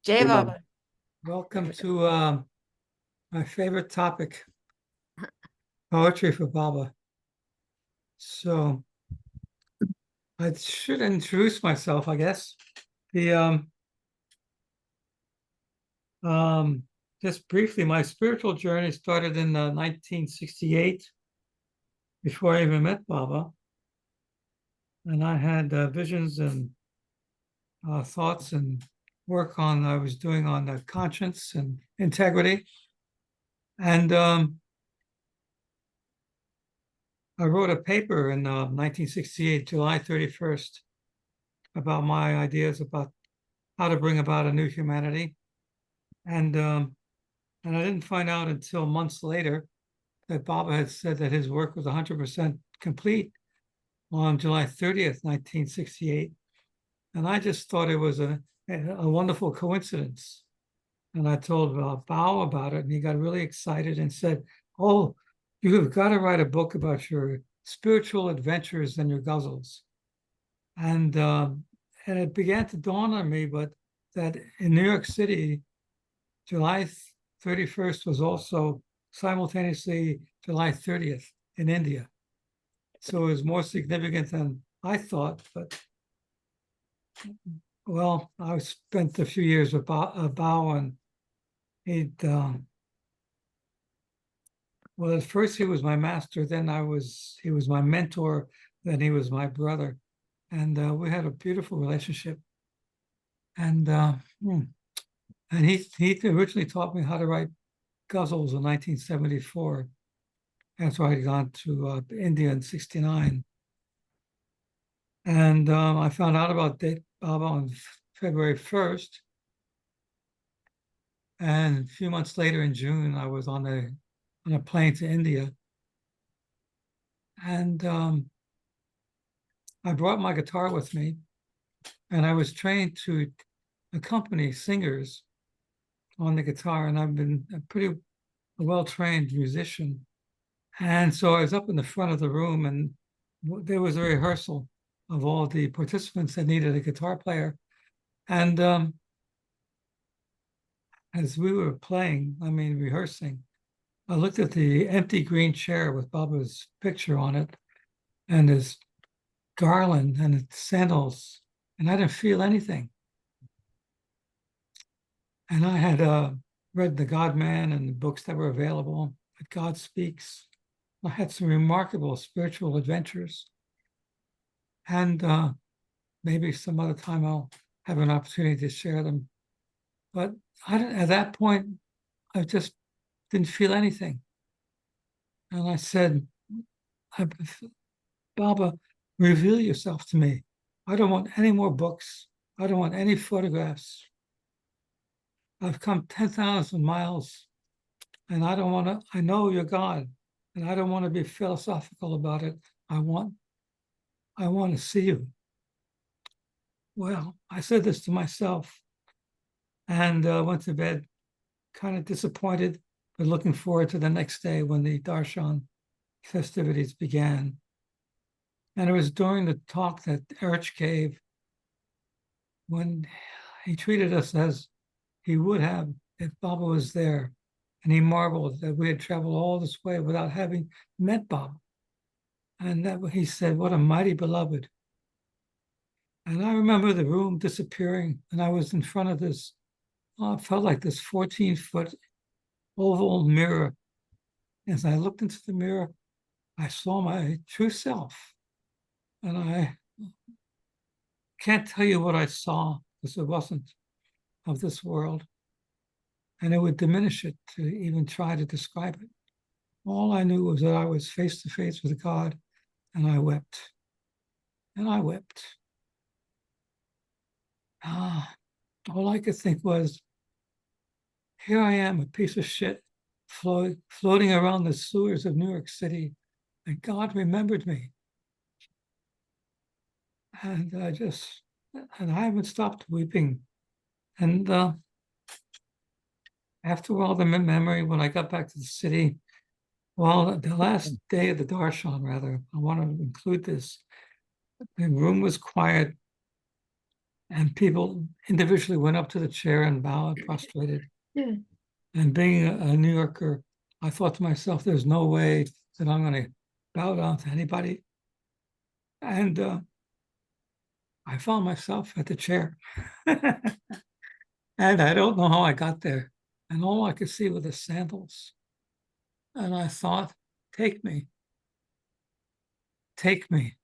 Jai Baba. Welcome to my favorite topic, poetry for Baba. So I should introduce myself, I guess. The just briefly, my spiritual journey started in 1968, before I even met Baba, and I had visions and thoughts and work on I was doing on conscience and integrity, and I wrote a paper in 1968, July 31st, about my ideas about how to bring about a new humanity. And I didn't find out until months later that Baba had said that his work was 100% complete on July 30th, 1968. And I just thought it was a wonderful coincidence. And I told Bao about it, and he got really excited and said, "Oh, you have got to write a book about your spiritual adventures and your ghazals." And it began to dawn on me, but that in New York City, July 31st was also simultaneously July 30th in India. So it was more significant than I thought. But well, I spent a few years with Bao, and he'd well, at first he was my master, then he was my mentor, then he was my brother, and we had a beautiful relationship. And and he originally taught me how to write ghazals in 1974. After I'd gone to India in '69, and I found out about Baba on February 1st, and a few months later in June, I was on a plane to India, and I brought my guitar with me, and I was trained to accompany singers on the guitar, and I've been a pretty well-trained musician. And so I was up in the front of the room, and there was a rehearsal of all the participants that needed a guitar player. And as we were rehearsing, I looked at the empty green chair with Baba's picture on it and his garland and his sandals, and I didn't feel anything. And I had read The God Man and the books that were available, but God Speaks. I had some remarkable spiritual adventures. And maybe some other time I'll have an opportunity to share them. But at that point, I just didn't feel anything. And I said, Baba, reveal yourself to me. I don't want any more books. I don't want any photographs. I've come 10,000 miles, and I know you're God, and I don't want to be philosophical about it. I want to see you. Well, I said this to myself, and went to bed kind of disappointed, but looking forward to the next day when the Darshan festivities began. And it was during the talk that Erich gave, when he treated us as he would have if Baba was there. And he marveled that we had traveled all this way without having met Baba. And that he said, "What a mighty beloved." And I remember the room disappearing, and I was in front of this, it felt like this 14-foot oval mirror. As I looked into the mirror, I saw my true self. And I can't tell you what I saw, because it wasn't of this world. And it would diminish it to even try to describe it. All I knew was that I was face to face with God, and I wept. And I wept. All I could think was, here I am, a piece of shit, floating around the sewers of New York City, and God remembered me. And I haven't stopped weeping. And after all the memory, when I got back to the city, well, the last day of the darshan, rather, I want to include this. The room was quiet. and people individually went up to the chair and bowed, prostrated. Yeah. And being a New Yorker, I thought to myself, there's no way that I'm going to bow down to anybody. And I found myself at the chair. And I don't know how I got there. And all I could see were the sandals. And I thought, take me, take me.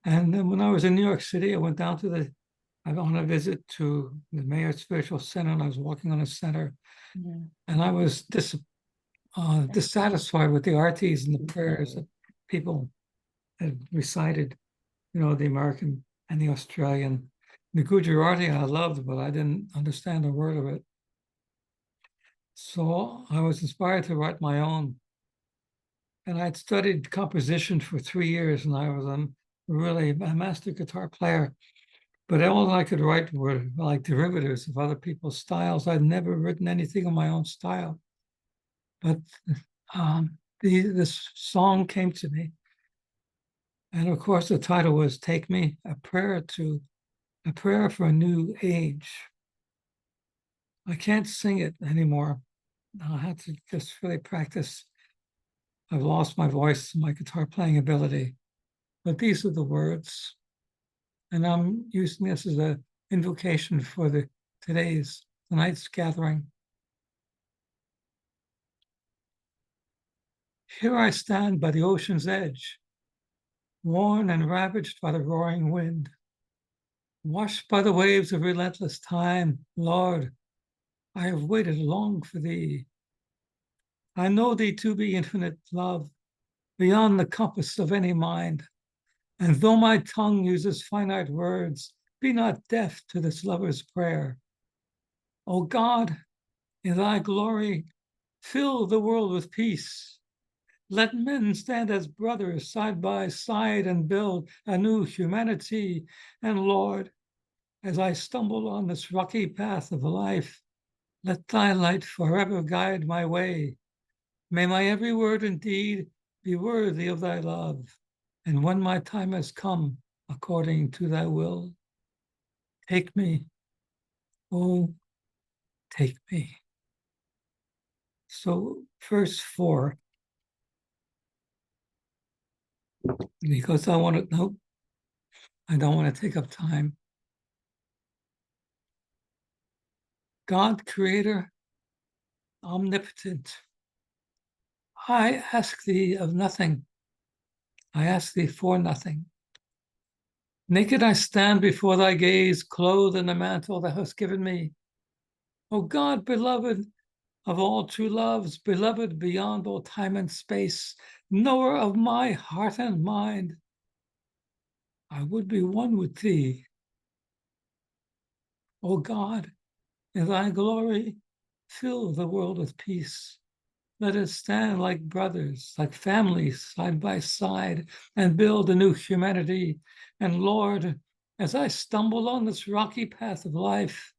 And then when I was in New York City, I went down to on a visit to the Mayor's Spiritual Center, and I was walking on a center, and I was dissatisfied with the artis and the prayers that people had recited, the American and the Australian. The Gujarati I loved, but I didn't understand a word of it. So I was inspired to write my own. And I'd studied composition for 3 years, and I was really a master guitar player. But all I could write were like derivatives of other people's styles. I'd never written anything of my own style. But this song came to me. And of course, the title was Take Me, a prayer for a new age. I can't sing it anymore. I had to just really practice. I've lost my voice, my guitar playing ability. But these are the words. And I'm using this as an invocation for tonight's gathering. Here I stand by the ocean's edge, worn and ravaged by the roaring wind, washed by the waves of relentless time. Lord, I have waited long for thee. I know thee to be infinite love, beyond the compass of any mind. And though my tongue uses finite words, be not deaf to this lover's prayer. O God, in thy glory, fill the world with peace. Let men stand as brothers side by side and build a new humanity. And Lord, as I stumble on this rocky path of life, let thy light forever guide my way. May my every word and deed be worthy of thy love. And when my time has come, according to thy will, take me, oh, take me. So, verse 4, because I don't want to take up time. God, creator, omnipotent, I ask thee of nothing. I ask thee for nothing. Naked I stand before thy gaze, clothed in the mantle thou hast given me. O God, beloved of all true loves, beloved beyond all time and space, knower of my heart and mind, I would be one with thee. O God, in thy glory, fill the world with peace. Let us stand like brothers, like families, side by side, and build a new humanity. And Lord, as I stumble on this rocky path of life,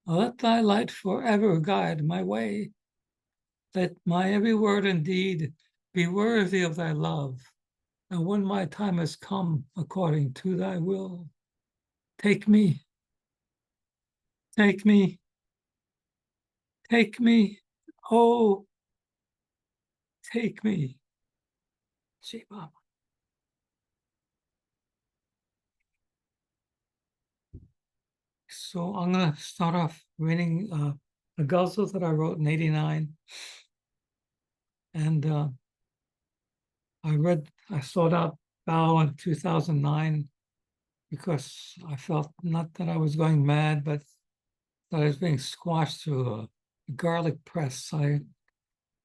let thy light forever guide my way. Let my every word and deed be worthy of thy love. And when my time has come, according to thy will, take me, take me, take me, oh, take me. Shiva. So I'm going to start off reading a ghazal that I wrote in '89. And I sought out Bao in 2009 because I felt not that I was going mad, but that I was being squashed through a garlic press. I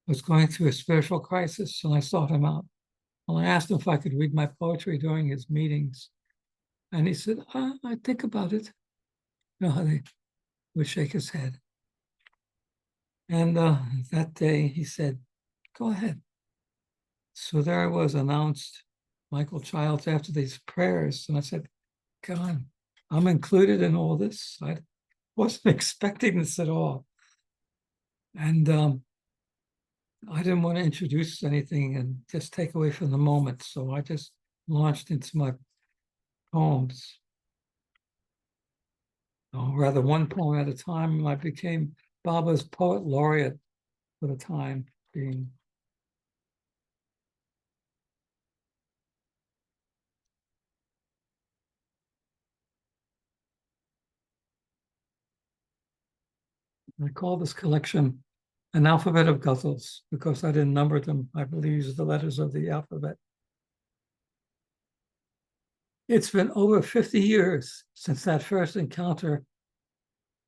was going through a spiritual crisis, and I sought him out. Well, I asked him if I could read my poetry during his meetings. And he said, I think about it. You know how they would shake his head. And that day he said, go ahead. So there I was, announced Michael Childs after these prayers. And I said, God, I'm included in all this. I wasn't expecting this at all. And I didn't want to introduce anything and just take away from the moment. So I just launched into my poems. or rather one poem at a time, and I became Baba's poet laureate for the time being. I call this collection An Alphabet of Ghazals because I didn't number them. I believe these are the letters of the alphabet. It's been over 50 years since that first encounter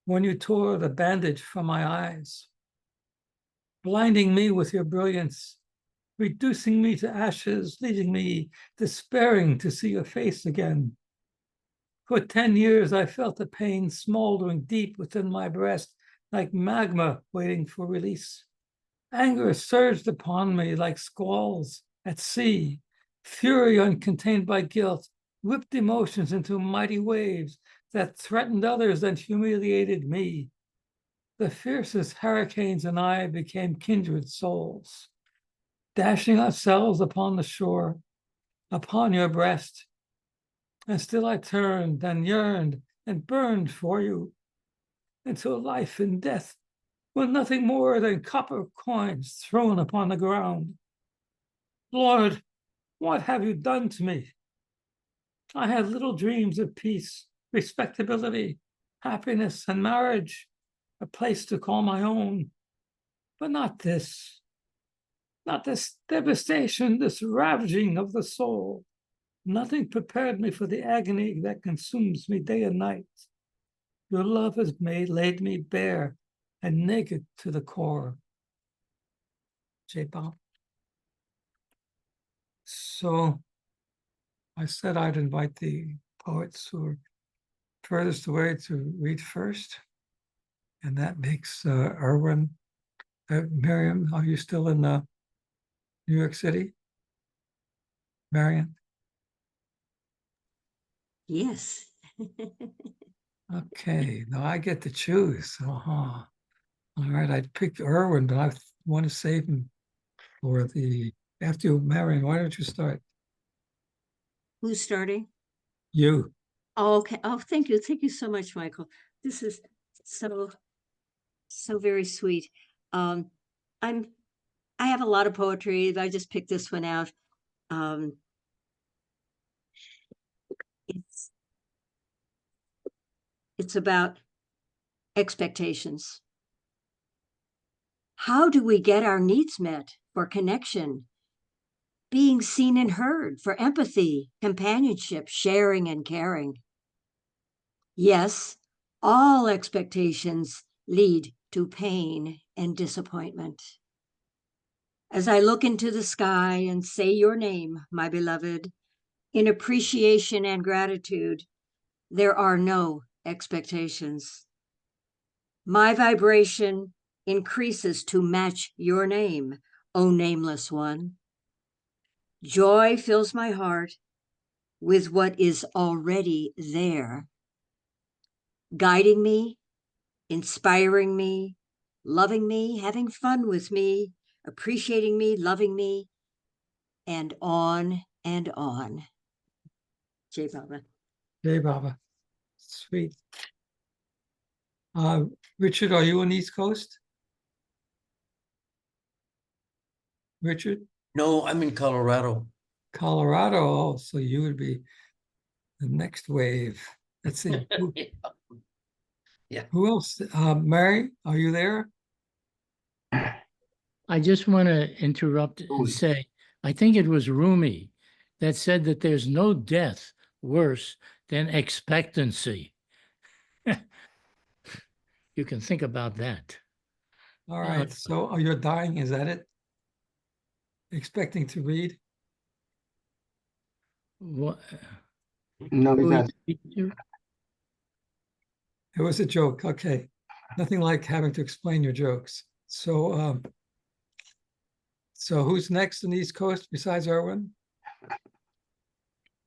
when you tore the bandage from my eyes, blinding me with your brilliance, reducing me to ashes, leaving me despairing to see your face again. For 10 years, I felt the pain smoldering deep within my breast, like magma waiting for release. Anger surged upon me like squalls at sea. Fury uncontained by guilt whipped emotions into mighty waves that threatened others and humiliated me. The fiercest hurricanes and I became kindred souls, dashing ourselves upon the shore, upon your breast. And still I turned and yearned and burned for you until life and death were nothing more than copper coins thrown upon the ground. Lord, what have you done to me? I had little dreams of peace, respectability, happiness, and marriage, a place to call my own. But not this devastation, this ravaging of the soul. Nothing prepared me for the agony that consumes me day and night. Your love has laid me bare and naked to the core. J. Bob. So I said I'd invite the poets who are furthest away to read first. And that makes Erwin. Miriam, are you still in New York City? Marion? Yes. Okay, now I get to choose. All right, I'd pick Erwin, but I want to save him for after you, Marion. Why don't you start? Who's starting? You. Oh, okay. Oh, thank you. Thank you so much, Michael. This is so very sweet. I have a lot of poetry. I just picked this one out. It's about expectations. How do we get our needs met for connection, being seen and heard, for empathy, companionship, sharing and caring? Yes, all expectations lead to pain and disappointment. As I look into the sky and say your name, my beloved, in appreciation and gratitude, there are no expectations. My vibration increases to match your name, O nameless one. Joy fills my heart with what is already there, guiding me, inspiring me, loving me, having fun with me, appreciating me, loving me, and on and on. Jay Baba. Hey, Baba. Sweet. Richard, are you on the East Coast? Richard? No, I'm in Colorado. Colorado. Oh, so you would be the next wave. Let's see. Yeah. Who else? Mary, are you there? I just want to interrupt and say, I think it was Rumi that said that there's no death worse than expectancy. You can think about that. All right. So you're dying, is that it? Expecting to read? What? No, he's not. It was a joke. Okay. Nothing like having to explain your jokes. So who's next on the East Coast besides Erwin?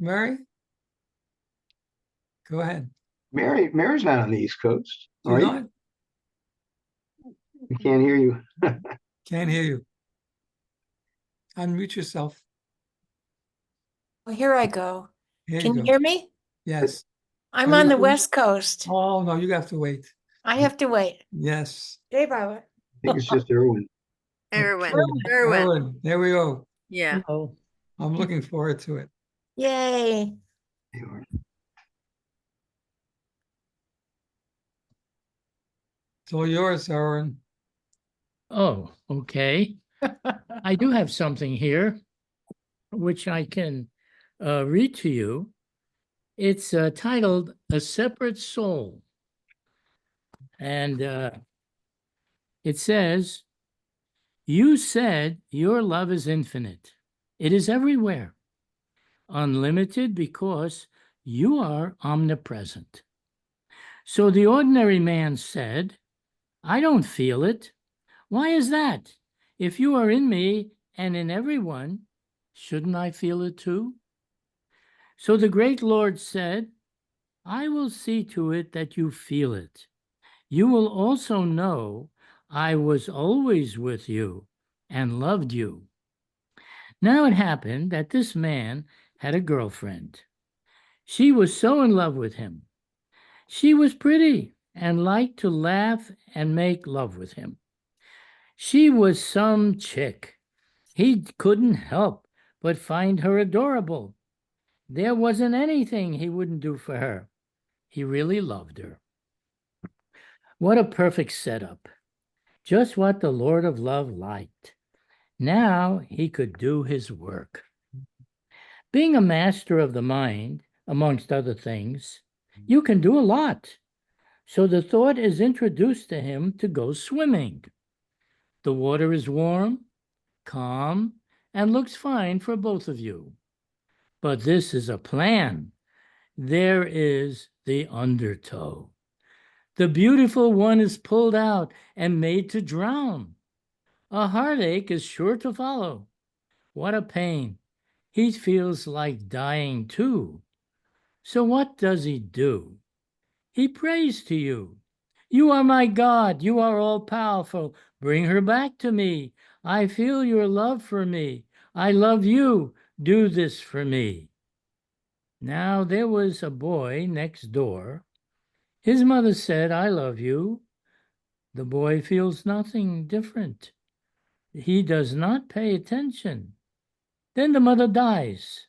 Mary? Go ahead. Mary's not on the East Coast. You're not? I can't hear you. Can't hear you. Unmute yourself. Well, here I go. Here Can you you go. hear me? Yes. I'm Are on you the too? West Coast. Oh, no, you have to wait. I have to wait. Yes. Hey, Barbara. I think it's just Irwin. Erwin, Okay. Erwin, Ellen, there we go. yeah. Hello. I'm looking forward to it. Yay. It's all yours, Aaron. Oh, okay. I do have something here, which I can read to you. It's titled A Separate Soul. And it says, you said your love is infinite. It is everywhere, unlimited because you are omnipresent. So the ordinary man said, I don't feel it. Why is that? If you are in me and in everyone, shouldn't I feel it too? So the great Lord said, I will see to it that you feel it. You will also know I was always with you and loved you. Now it happened that this man had a girlfriend. She was so in love with him. She was pretty and liked to laugh and make love with him. She was some chick. He couldn't help but find her adorable. There wasn't anything he wouldn't do for her. He really loved her. What a perfect setup. Just what the Lord of Love liked. Now he could do his work. Being a master of the mind, amongst other things, you can do a lot. So the thought is introduced to him to go swimming. The water is warm, calm, and looks fine for both of you. But this is a plan. There is the undertow. The beautiful one is pulled out and made to drown. A heartache is sure to follow. What a pain. He feels like dying too. So what does he do? He prays to you. You are my God. You are all powerful. Bring her back to me. I feel your love for me. I love you. Do this for me. Now there was a boy next door. His mother said, I love you. The boy feels nothing different. He does not pay attention. Then the mother dies.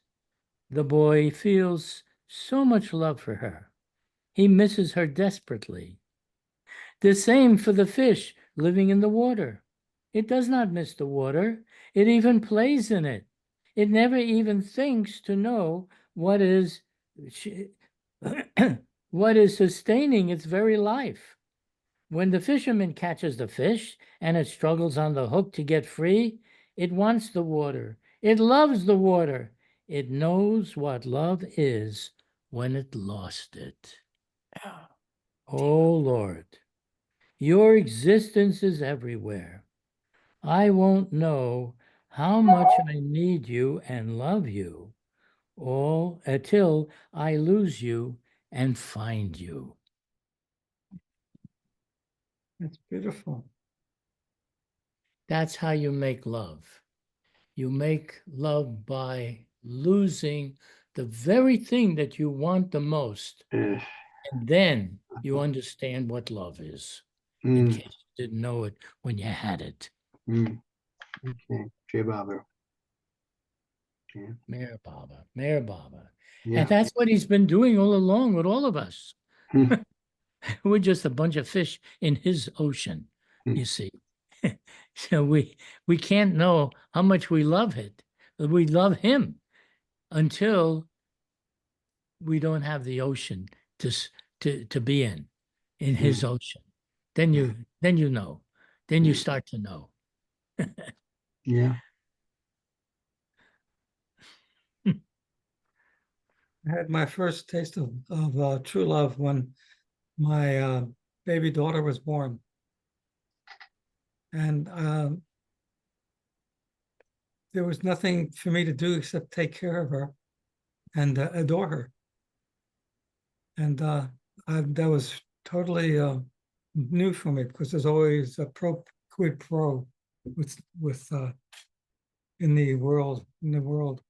The boy feels so much love for her. He misses her desperately. The same for the fish living in the water. It does not miss the water. It even plays in it. It never even thinks to know what is what is sustaining its very life. When the fisherman catches the fish and it struggles on the hook to get free, it wants the water. It loves the water. It knows what love is when it lost it. Oh Lord, your existence is everywhere. I won't know how much I need you and love you, all until I lose you and find you. That's beautiful. That's how you make love. You make love by losing the very thing that you want the most. Eh, And then you understand what love is, in mm, case you didn't know it when you had it. Okay, Jay Baba. Mayor Baba, Mayor Baba. Yeah. And that's what he's been doing all along with all of us. Hmm. We're just a bunch of fish in his ocean, you see. So we can't know how much we love it. We love him until we don't have the ocean to be in his ocean. Then you know. Then you start to know. Yeah. I had my first taste of true love when my baby daughter was born. And there was nothing for me to do except take care of her and adore her. And that was totally new for me because there's always a quid pro with in the world.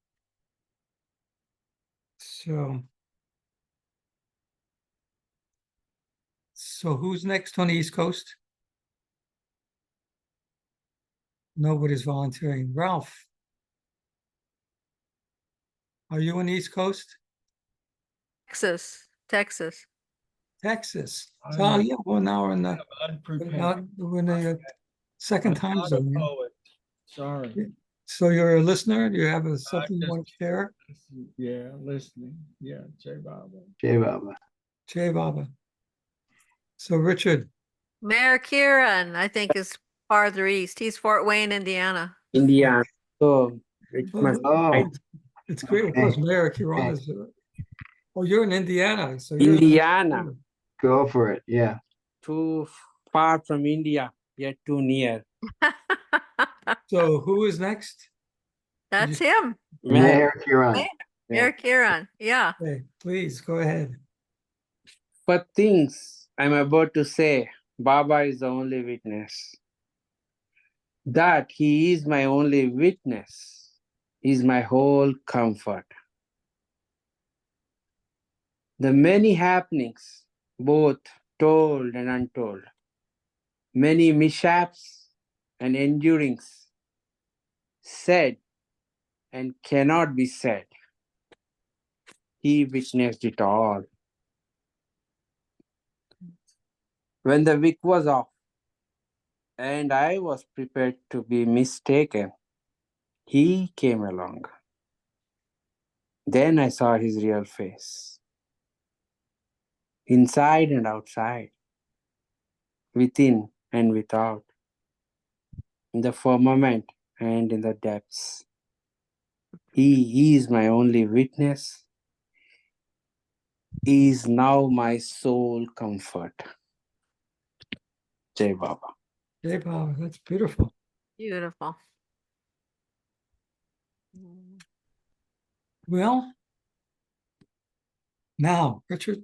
So So who's next on the East Coast? Nobody's volunteering. Ralph, are you on the East Coast? Texas. Texas. So yeah, well now we're in the, we're in the second time zone. Yeah. Sorry. So you're a listener? Do you have something you want to share? Yeah, listening. Yeah, Jay Baba. Jay Baba. Jay Baba. So Richard, Mayor Kieran, I think, is farther east. He's Fort Wayne, Indiana. India. So it must. Oh, it's great. Of okay. course, Mayor Kiran is. Oh, you're in Indiana. So you're Indiana. Go for it. Yeah. Too far from India, yet too near. So who is next? That's him, Mayor Kiran. Mayor Kieran. Yeah. Okay, please go ahead. For things I'm about to say, Baba is the only witness. That he is my only witness is my whole comfort. The many happenings, both told and untold, many mishaps and endurings, said and cannot be said. He witnessed it all. When the wick was off and I was prepared to be mistaken, he came along. Then I saw his real face, inside and outside, within and without, in the firmament and in the depths. He is my only witness. He is now my sole comfort. Jai Baba. Jay Baba, that's beautiful. Beautiful. Well, now, Richard,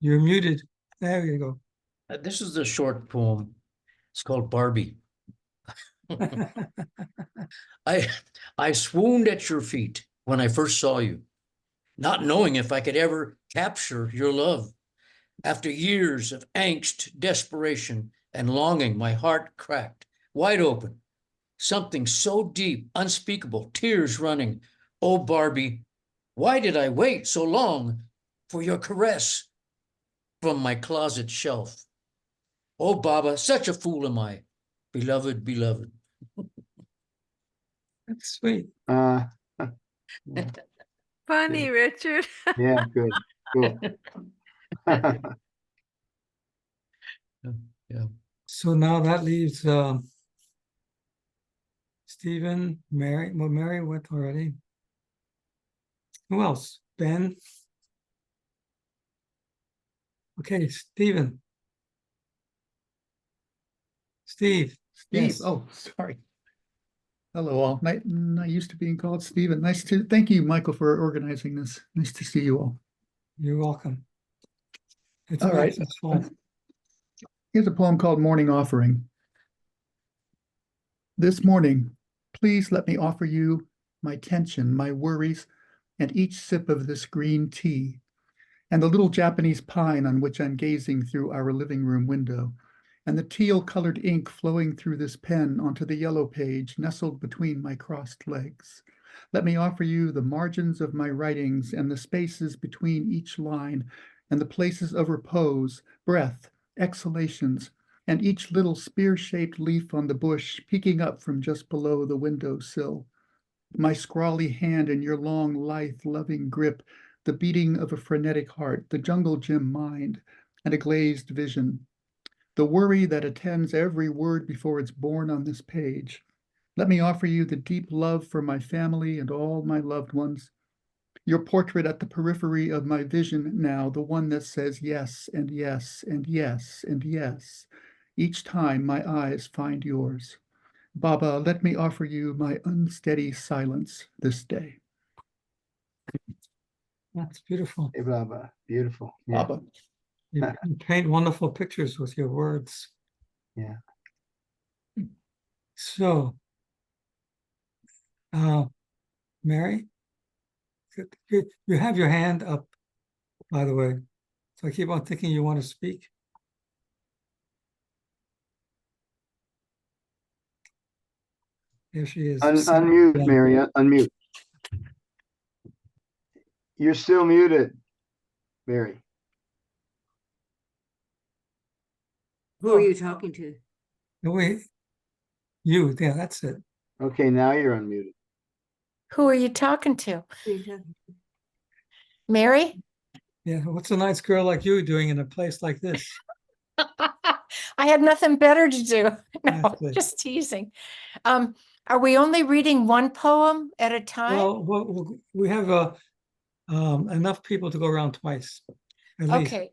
you're muted. There you go. This is a short poem. It's called Barbie. I swooned at your feet when I first saw you, not knowing if I could ever capture your love. After years of angst, desperation, and longing, my heart cracked wide open. Something so deep, unspeakable, tears running. Oh, Barbie, why did I wait so long for your caress from my closet shelf? Oh, Baba, such a fool am I. Beloved, beloved. That's sweet. Funny, Richard. Yeah, good. Cool. Yeah. So now that leaves Stephen, Mary. Well, Mary went already. Who else? Ben. Okay, Stephen. Steve. Steve, Yes. oh, sorry. Hello, all. Not used to being called Stephen. Thank you, Michael, for organizing this. Nice to see you all. You're welcome. It's All right. Here's a poem called Morning Offering. This morning, please let me offer you my tension, my worries, and each sip of this green tea, and the little Japanese pine on which I'm gazing through our living room window, and the teal-colored ink flowing through this pen onto the yellow page nestled between my crossed legs. Let me offer you the margins of my writings and the spaces between each line, and the places of repose, breath, exhalations, and each little spear-shaped leaf on the bush peeking up from just below the window sill. My scrawly hand in your long, lithe, loving grip, the beating of a frenetic heart, the jungle gym mind, and a glazed vision. The worry that attends every word before it's born on this page. Let me offer you the deep love for my family and all my loved ones. Your portrait at the periphery of my vision now, the one that says yes and yes and yes and yes, each time my eyes find yours. Baba, let me offer you my unsteady silence this day. That's beautiful. Hey, Baba. Beautiful. Yeah. Baba. You paint wonderful pictures with your words. Yeah. So, Mary, You have your hand up, by the way. So I keep on thinking you want to speak. There she is. Unmute, Mary, unmute. You're still muted, Mary. Who are you talking to? No, wait. You, yeah, that's it. Okay, now you're unmuted. Who are you talking to? Who are you talking to? Mary? Yeah, what's a nice girl like you doing in a place like this? I had nothing better to do. No, That's it. just teasing. Are we only reading one poem at a time? Well, we have enough people to go around twice, at least. Okay.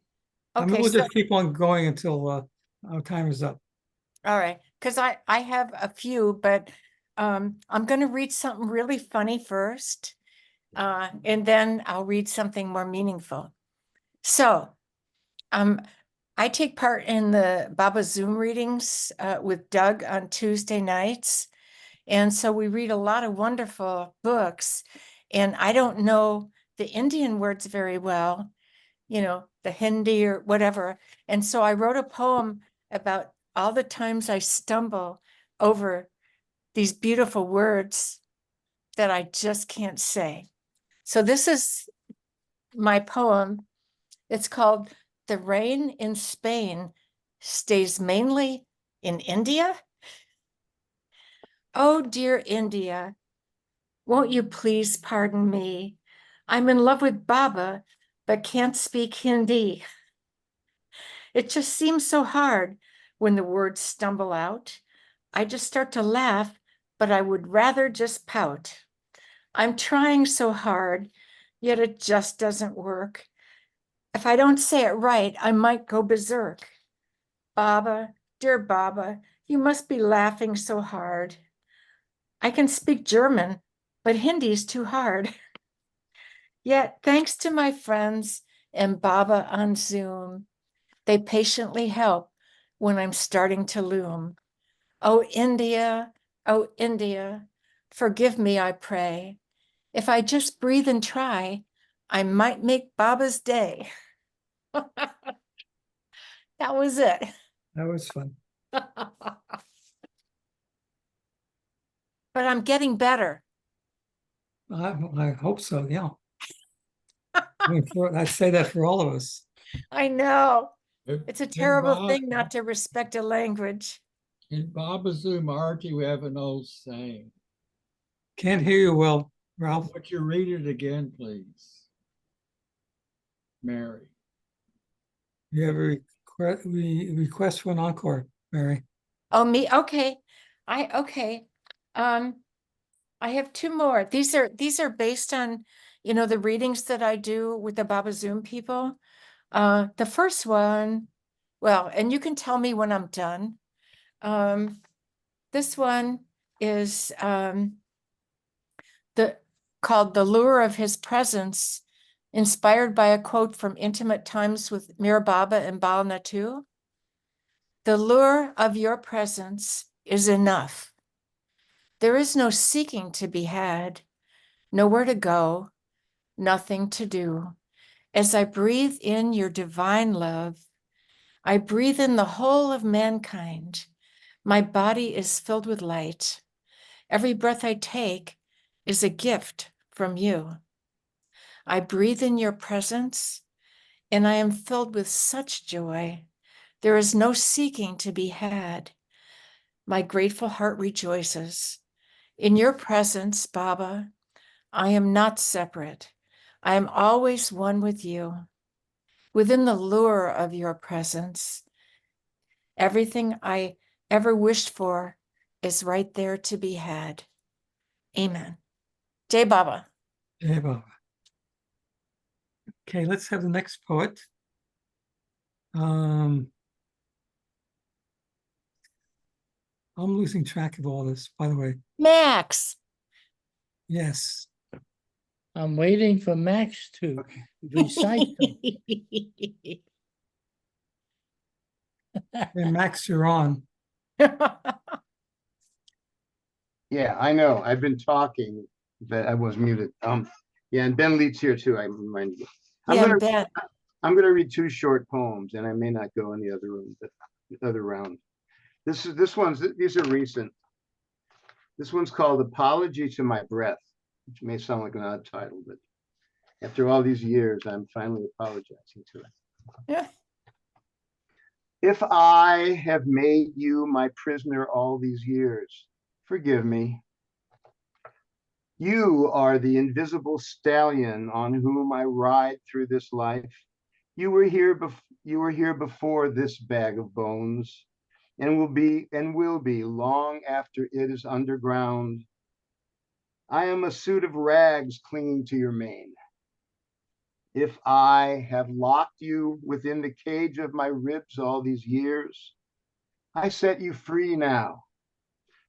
I mean, Okay, we'll so, just keep on going until our time is up. all right, because I have a few, but I'm going to read something really funny first, and then I'll read something more meaningful. So, I take part in the Baba Zoom readings with Doug on Tuesday nights. And so we read a lot of wonderful books. And I don't know the Indian words very well, you know, the Hindi or whatever. And so I wrote a poem about all the times I stumble over these beautiful words that I just can't say. So this is my poem. It's called "The Rain in Spain Stays Mainly in India." Oh, dear India, won't you please pardon me? I'm in love with Baba, but can't speak Hindi. It just seems so hard when the words stumble out. I just start to laugh, but I would rather just pout. I'm trying so hard, yet it just doesn't work. If I don't say it right, I might go berserk. Baba, dear Baba, you must be laughing so hard. I can speak German, but Hindi's too hard. Yet, thanks to my friends and Baba on Zoom, they patiently help when I'm starting to loom. Oh, India, forgive me, I pray. If I just breathe and try, I might make Baba's day. That was it. That was fun. But I'm getting better. I hope so, yeah. I mean, I'd say that for all of us. I know. In- It's a in terrible Bob- thing not to respect a language. In Baba Zoom Archie, we have an old saying. Can't hear you well, Ralph. Would you read it again, please? Mary. You have a request for an encore, Mary. Oh, me? Okay. Okay. I have two more. These are based on, you know, the readings that I do with the Baba Zoom people. The first one, well, and you can tell me when I'm done. This one is called "The Lure of His Presence," inspired by a quote from Intimate Times with Mir Baba and Bal Natu. The lure of your presence is enough. There is no seeking to be had, nowhere to go, nothing to do. As I breathe in your divine love, I breathe in the whole of mankind. My body is filled with light. Every breath I take is a gift from you. I breathe in your presence, and I am filled with such joy. There is no seeking to be had. My grateful heart rejoices. In your presence, Baba, I am not separate. I am always one with you. Within the lure of your presence, everything I ever wished for is right there to be had. Amen. Jai Baba. Jai Baba. Okay, let's have the next poet. I'm losing track of all this, by the way. Max. Yes. I'm waiting for Max to Okay. recite them. And Max, you're on. Yeah, I know. I've been talking, but I was muted. Yeah, and Ben Leeds here too. I reminded you. Yeah, Ben. I'm gonna read two short poems, and I may not go in the other room, but the other round. These are recent. This one's called Apology to My Breath, which may sound like an odd title, but after all these years, I'm finally apologizing to it. Yeah. If I have made you my prisoner all these years, forgive me. You are the invisible stallion on whom I ride through this life. You were here before this bag of bones, and will be long after it is underground. I am a suit of rags clinging to your mane. If I have locked you within the cage of my ribs all these years, I set you free now.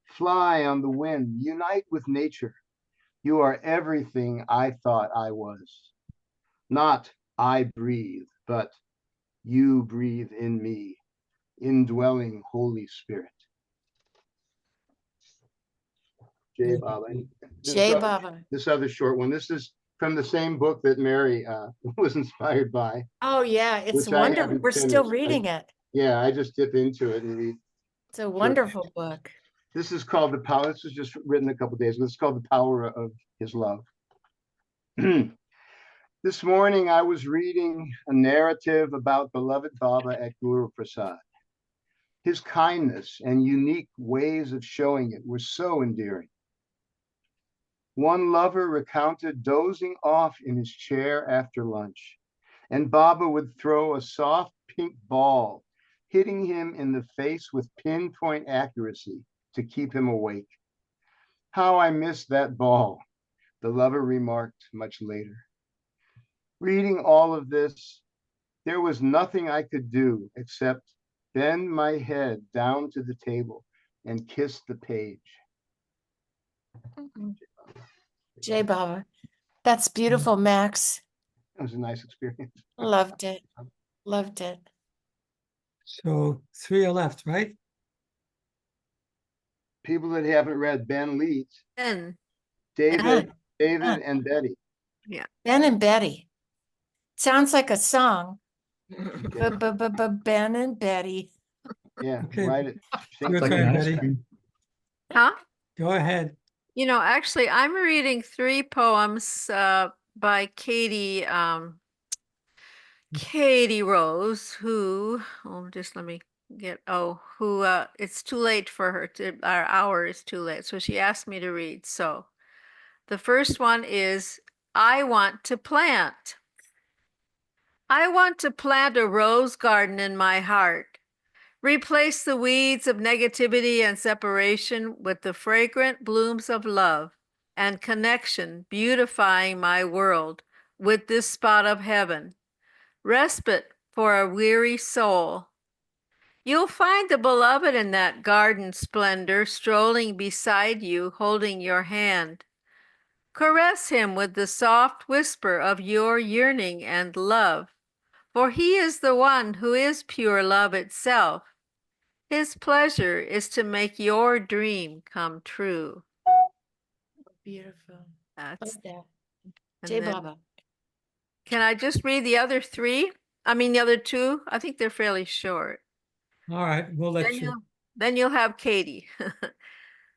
Fly on the wind, unite with nature. You are everything I thought I was. Not I breathe, but you breathe in me, indwelling Holy Spirit. Jay Baba. Jay Baba. This other short one. This is from the same book that Mary was inspired by. Oh, yeah, it's which I wonderful. haven't We're still finished. reading it. Yeah, I just dip into it and read. It's a wonderful book. This is called The Power. This was just written a couple days ago. It's called The Power of His Love. This morning I was reading a narrative about beloved Baba at Guru Prasad. His kindness and unique ways of showing it were so endearing. One lover recounted dozing off in his chair after lunch, and Baba would throw a soft pink ball, hitting him in the face with pinpoint accuracy to keep him awake. How I missed that ball, the lover remarked much later. Reading all of this, there was nothing I could do except bend my head down to the table and kiss the page. Jay Baba. That's beautiful, Max. It was a nice experience. Loved it. Loved it. So 3 are left, right? People that haven't read Ben Leeds, Ben. David, and Betty. Yeah. Ben and Betty. Sounds like a song. Ben and Betty. Yeah, Okay. write it. Sing Your it. turn, Betty. Huh? Go ahead. You know, actually, I'm reading 3 poems by Katie Rose, who, just let me get, who, it's too late for her our hour is too late. So she asked me to read. So the first one is, I want to plant. I want to plant a rose garden in my heart. Replace the weeds of negativity and separation with the fragrant blooms of love and connection, beautifying my world with this spot of heaven. Respite for a weary soul. You'll find the beloved in that garden splendor, strolling beside you, holding your hand. Caress him with the soft whisper of your yearning and love, for he is the one who is pure love itself. His pleasure is to make your dream come true. Beautiful. That's Love that. and Jay then- Baba. Can I just read the other 3? I mean, the other 2? I think they're fairly short. All right, we'll let you. Then you'll have Katie.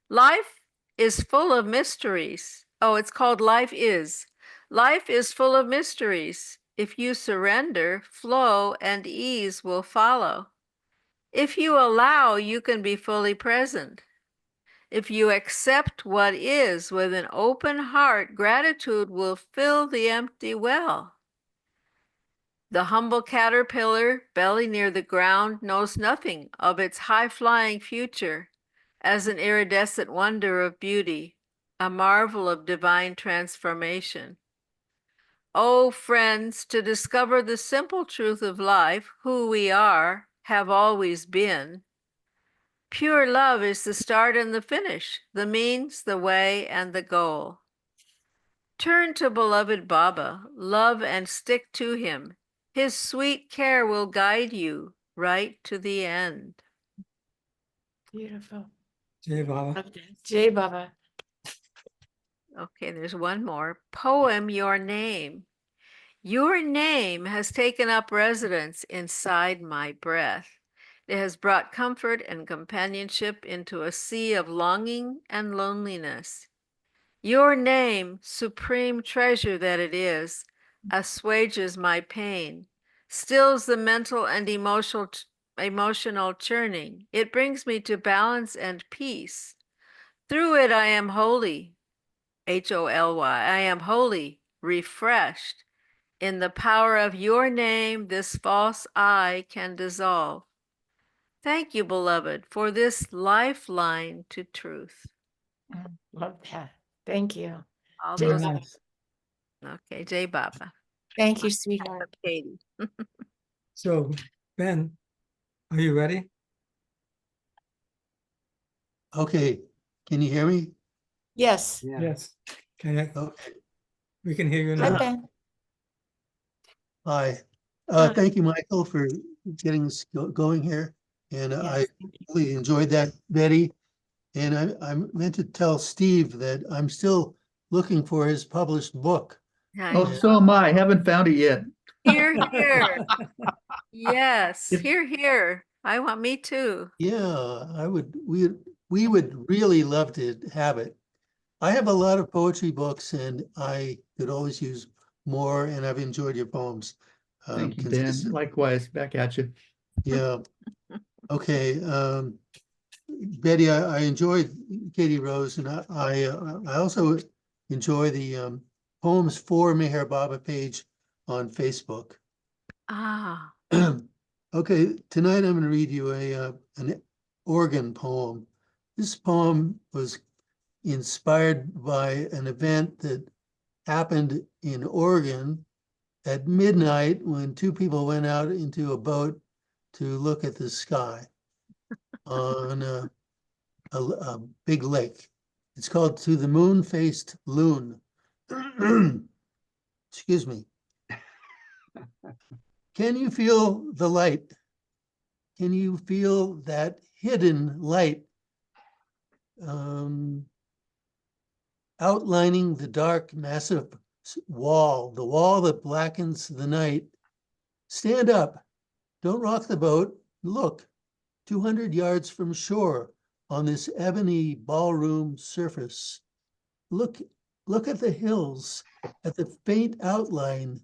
Life is full of mysteries. Oh, it's called Life Is. Life is full of mysteries. If you surrender, flow and ease will follow. If you allow, you can be fully present. If you accept what is with an open heart, gratitude will fill the empty well. The humble caterpillar, belly near the ground, knows nothing of its high-flying future as an iridescent wonder of beauty, a marvel of divine transformation. Oh, friends, to discover the simple truth of life, who we are, have always been. Pure love is the start and the finish, the means, the way, and the goal. Turn to beloved Baba, love and stick to him. His sweet care will guide you right to the end. Beautiful. Jay Baba. Loved it. Jay Baba. Okay, there's one more. Poem Your Name. Your name has taken up residence inside my breath. It has brought comfort and companionship into a sea of longing and loneliness. Your name, supreme treasure that it is, assuages my pain, stills the mental and emotional churning. It brings me to balance and peace. Through it I am holy, Holy. I am holy, refreshed. In the power of your name, this false I can dissolve. Thank you, beloved, for this lifeline to truth. Love that. Thank you. All Jay Very those. Baba. nice. Okay, Jay Baba. Thank you, sweetheart. Katie. So, Ben, are you ready? Okay, can you hear me? Yes. Yeah. Yes. Okay, Okay, we can hear you Hi, now. Ben. hi. Hi. Thank you, Michael, for getting us going here. And I Yes. really enjoyed that, Betty. And I meant to tell Steve that I'm still looking for his published book. Oh, so am I. Haven't found it yet. Here, here. Yes, here, here. I want me too. Yeah, we would really love to have it. I have a lot of poetry books and I could always use more, and I've enjoyed your poems. Thank you, Ben. consistently. Likewise, back at you. Yeah. Okay. Betty, I enjoyed Katie Rose, and I also enjoy the Poems for Meher Baba page on Facebook. Ah, Okay, tonight I'm going to read you an organ poem. This poem was inspired by an event that happened in Oregon at midnight when two people went out into a boat to look at the sky on a big lake. It's called To the Moon-Faced Loon. Excuse me. Can you feel the light? Can you feel that hidden light outlining the dark, massive wall, the wall that blackens the night? Stand up. Don't rock the boat. Look, 200 yards from shore on this ebony ballroom surface. Look at the hills, at the faint outline,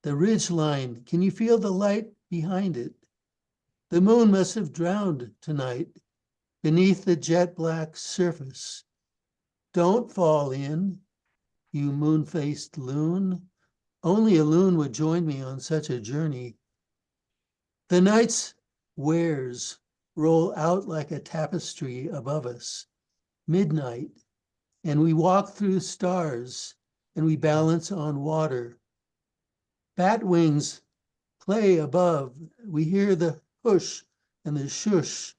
the ridge line. Can you feel the light behind it? The moon must have drowned tonight beneath the jet black surface. Don't fall in, you moon-faced loon. Only a loon would join me on such a journey. The night's wares roll out like a tapestry above us. Midnight, and we walk through stars, and we balance on water. Bat wings play above. We hear the hush and the shush,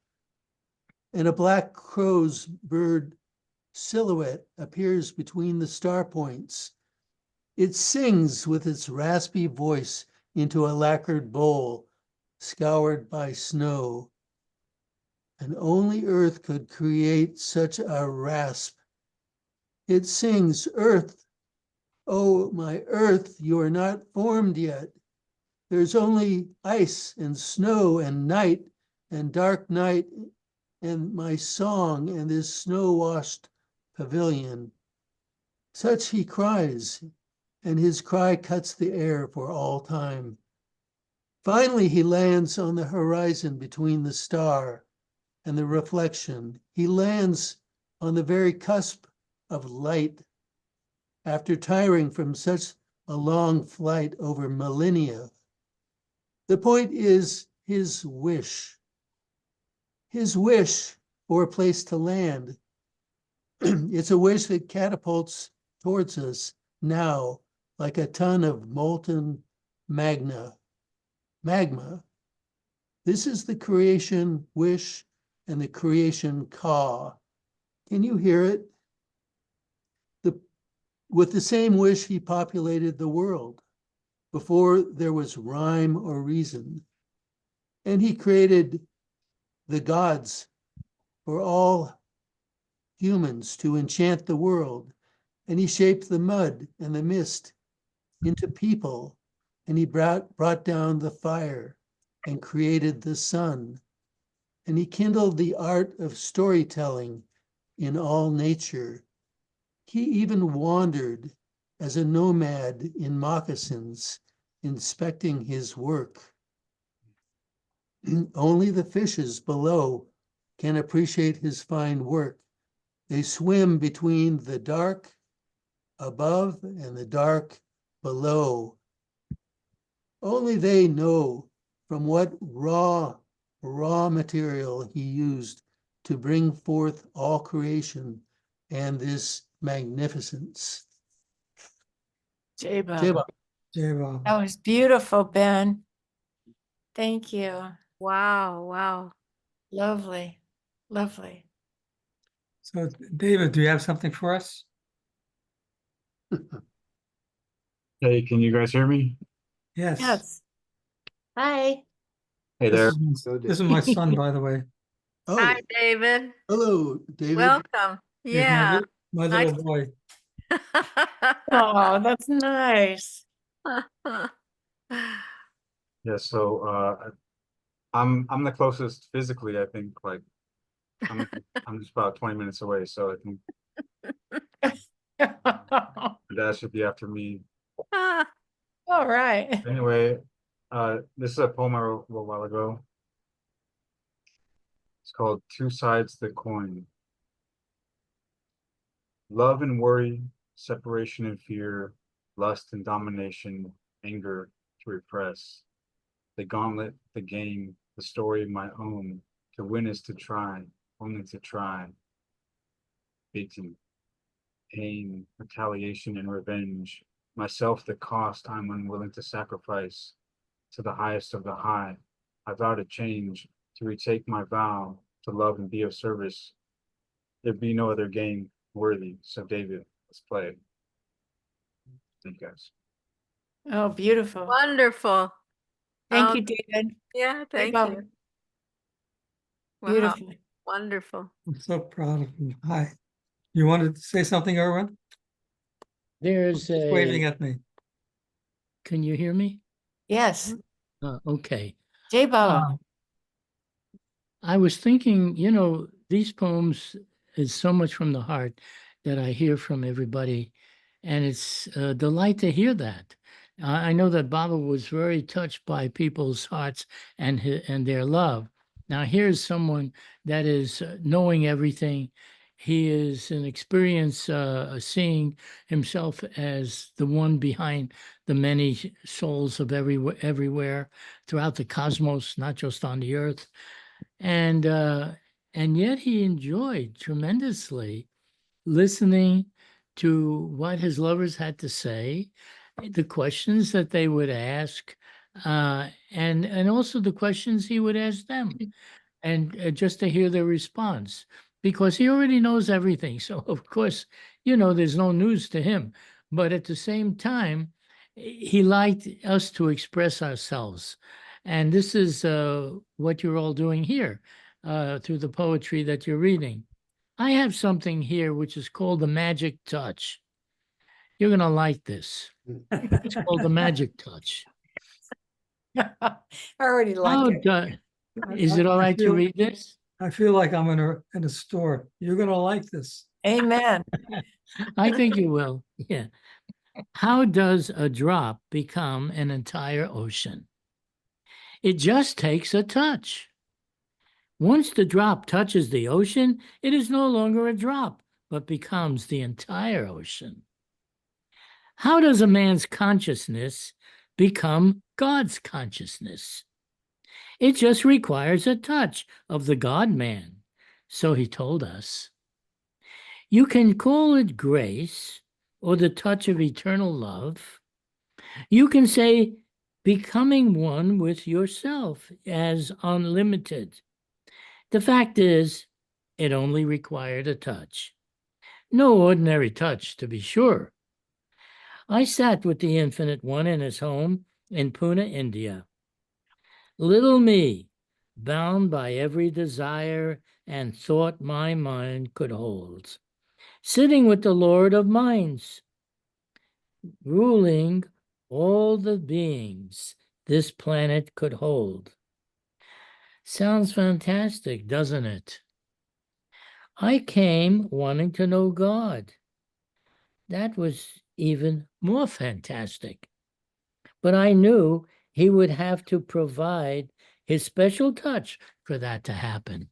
and a black crow's bird silhouette appears between the star points. It sings with its raspy voice into a lacquered bowl scoured by snow. And only Earth could create such a rasp. It sings, Earth, oh, my Earth, you are not formed yet. There's only ice and snow and night and dark night and my song and this snow-washed pavilion. Such he cries, and his cry cuts the air for all time. Finally, he lands on the horizon between the star and the reflection. He lands on the very cusp of light after tiring from such a long flight over millennia. The point is his wish for a place to land. It's a wish that catapults towards us now like a ton of molten magma. This is the creation wish and the creation caw. Can you hear it? With the same wish, he populated the world before there was rhyme or reason. And he created the gods for all humans to enchant the world. and he shaped the mud and the mist into people, and he brought down the fire and created the sun, and he kindled the art of storytelling in all nature. He even wandered as a nomad in moccasins, inspecting his work. Only the fishes below can appreciate his fine work. They swim between the dark above and the dark below. Only they know from what raw material he used to bring forth all creation and this magnificence. J-Bob. J-Bob. J-Rob. That was beautiful, Ben. Thank you. Wow, wow. Lovely, lovely. So David, do you have something for us? Hey, can you guys hear me? Yes. Yes. Hi. Hey there. This is my son, by the way. Oh, Hi, David. hello, David. Welcome. He's Yeah. my Nice. little boy. Oh, that's nice. Yeah, so I'm the closest physically, I think, like I'm just about 20 minutes away, so I think that should be after me. All right. Anyway, this is a poem I wrote a little while ago. It's called Two Sides to the Coin. Love and worry, separation and fear, lust and domination, anger to repress. The gauntlet, the game, the story of my own. To win is to try, only to try. Beating, pain, retaliation, and revenge. Myself the cost I'm unwilling to sacrifice. To the highest of the high, I vow to change, to retake my vow, to love and be of service. There be no other game worthy. So David, let's play it. Thank you guys. Oh, beautiful. Wonderful. Thank Oh, you, David. yeah, thank J-Bob. you. Wow, Beautiful. wonderful. I'm so proud of you. Hi. You wanted to say something, Erwin? There's He's waving a, at me. can you hear me? Yes. Okay. J-Bob. I was thinking, you know, these poems is so much from the heart that I hear from everybody, and it's a delight to hear that. I know that Baba was very touched by people's hearts and their love. Now here's someone that is knowing everything. He is an experience seeing himself as the one behind the many souls of everywhere throughout the cosmos, not just on the earth. And yet he enjoyed tremendously listening to what his lovers had to say, the questions that they would ask, and also the questions he would ask them, and just to hear their response, because he already knows everything. So of course, you know, there's no news to him. But at the same time, he liked us to express ourselves. And this is what you're all doing here through the poetry that you're reading. I have something here which is called the magic touch. You're going to like this. It's called the magic touch. I already How like it. is it all right to feel- read this? I feel like I'm in a store. You're gonna like this. Amen. I think you will. Yeah. How does a drop become an entire ocean? It just takes a touch. Once the drop touches the ocean, it is no longer a drop, but becomes the entire ocean. How does a man's consciousness become God's consciousness? It just requires a touch of the God-man. So he told us. You can call it grace or the touch of eternal love. You can say becoming one with yourself as unlimited. The fact is, it only required a touch. No ordinary touch, to be sure. I sat with the Infinite One in his home in Pune, India. Little me, bound by every desire and thought my mind could hold, sitting with the Lord of minds, ruling all the beings this planet could hold. Sounds fantastic, doesn't it? I came wanting to know God. That was even more fantastic. But I knew he would have to provide his special touch for that to happen.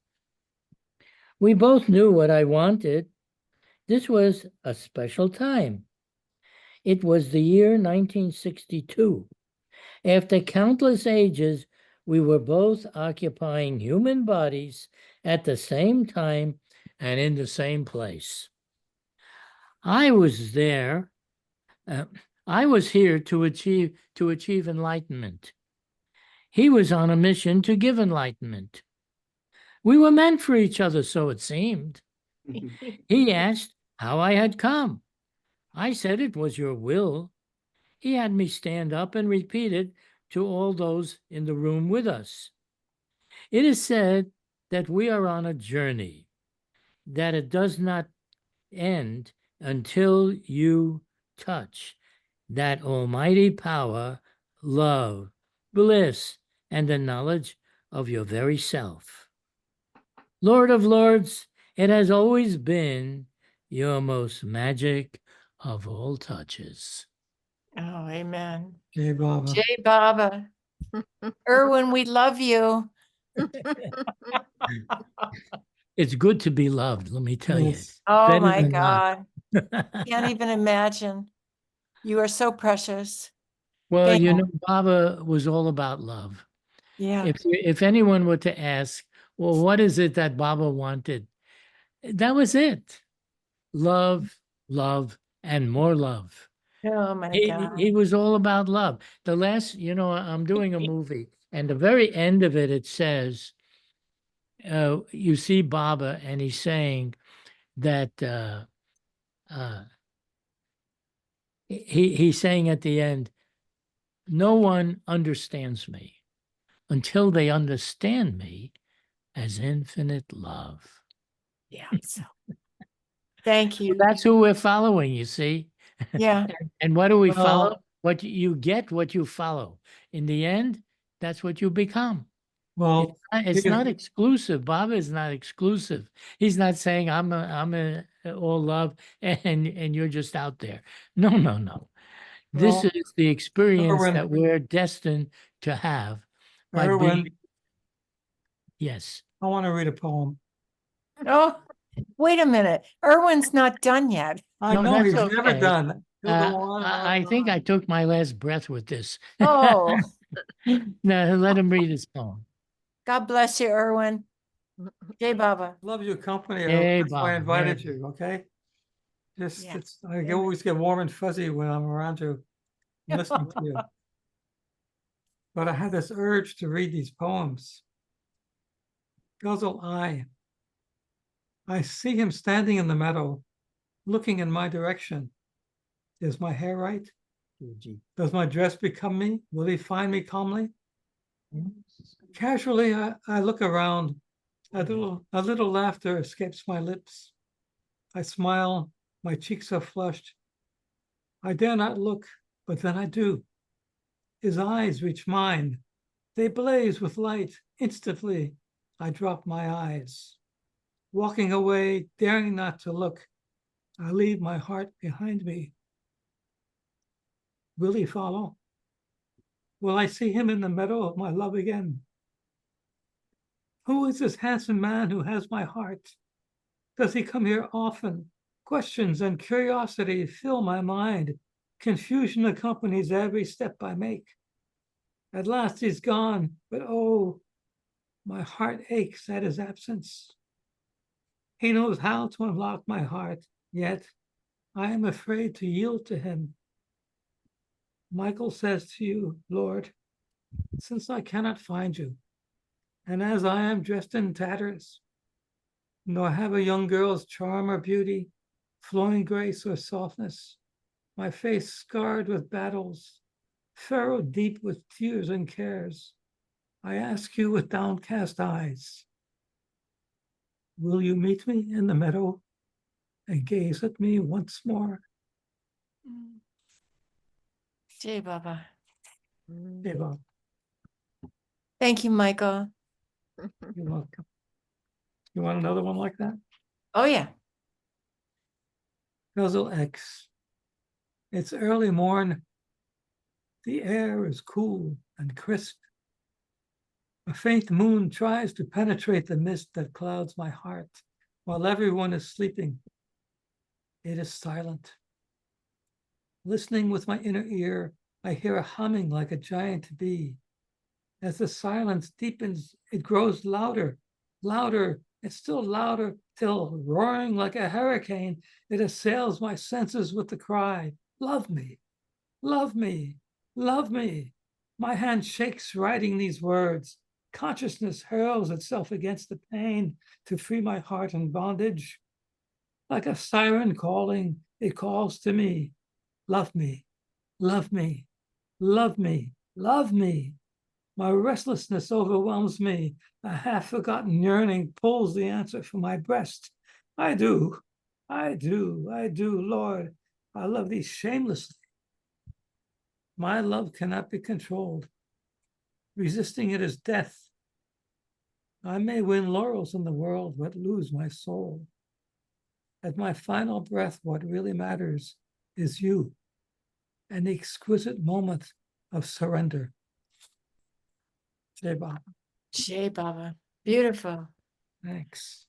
We both knew what I wanted. This was a special time. It was the year 1962. After countless ages, we were both occupying human bodies at the same time and in the same place. I was there. I was here to achieve enlightenment. He was on a mission to give enlightenment. We were meant for each other, so it seemed. He asked how I had come. I said it was your will. He had me stand up and repeat it to all those in the room with us. It is said that we are on a journey, that it does not end until you touch that almighty power, love, bliss, and the knowledge of your very self. Lord of Lords, it has always been your most magic of all touches. Oh, amen. Jai Baba. Jai Baba. Erwin, we love you. It's good to be loved, let me tell Yes. Oh Better my than not. God. Can't even imagine. You are so precious. Well, Thank you you. know, Baba was all about love. Yeah. If anyone were to ask, well, what is it that Baba wanted? That was it. Love, love, and more love. Oh my He God. was all about love. The last, you know, I'm doing a movie, and the very end of it, it says, you see Baba, and he's saying that he's saying at the end, no one understands me until they understand me as infinite love. Yeah. So thank So you. that's who we're following, you see. Yeah. And what do we follow? Well- What you get, what you follow. In the end, that's what you become. Well, It's not exclusive. Baba is not exclusive. He's not saying I'm all love and you're just out there. No, no, no. This Well, is the experience Erwin- that we're destined to have by Erwin, being. Yes. I want to read a poem. Oh, wait a minute. Erwin's not done yet. I No, know that's he's never okay. done. He'll go on and on I and think on. I took my last breath with this. Oh, No, let him read his poem. God bless you, Erwin. Jai Baba. Love your company. Hey, That's why I Baba, invited yeah. you, okay? Just, Yeah. I always get warm and fuzzy when I'm around you, listening to you. But I had this urge to read these poems. Guzzle I see him standing in the meadow, looking in my direction. Is my hair right? Does my dress become me? Will he find me calmly? Casually, I look around. A little laughter escapes my lips. I smile, my cheeks are flushed. I dare not look, but then I do. His eyes reach mine. They blaze with light. Instantly, I drop my eyes. Walking away, daring not to look, I leave my heart behind me. Will he follow? Will I see him in the meadow of my love again? Who is this handsome man who has my heart? Does he come here often? Questions and curiosity fill my mind. Confusion accompanies every step I make. At last he's gone, but oh, my heart aches at his absence. He knows how to unlock my heart, yet I am afraid to yield to him. Michael says to you, Lord, since I cannot find you, and as I am dressed in tatters, nor have a young girl's charm or beauty, flowing grace or softness, my face scarred with battles, furrowed deep with tears and cares, I ask you with downcast eyes, will you meet me in the meadow and gaze at me once more. Jai Baba. Hey, Bob, Thank you, Michael. you're welcome. You want another one like that? Oh, yeah. Puzzle X. It's early morn. The air is cool and crisp. A faint moon tries to penetrate the mist that clouds my heart while everyone is sleeping. It is silent. Listening with my inner ear, I hear a humming like a giant bee. As the silence deepens, it grows louder, louder, and still louder, till roaring like a hurricane, it assails my senses with the cry, "Love me, love me, love me." My hand shakes writing these words. Consciousness hurls itself against the pain to free my heart in bondage. Like a siren calling, it calls to me, "Love me, love me, love me, love me." My restlessness overwhelms me. A half-forgotten yearning pulls the answer from my breast. I do, I do, I do, Lord. I love thee shamelessly. My love cannot be controlled. Resisting it is death. I may win laurels in the world, but lose my soul. At my final breath, what really matters is you and the exquisite moment of surrender. Jai Baba. Jai Baba. Beautiful. Thanks.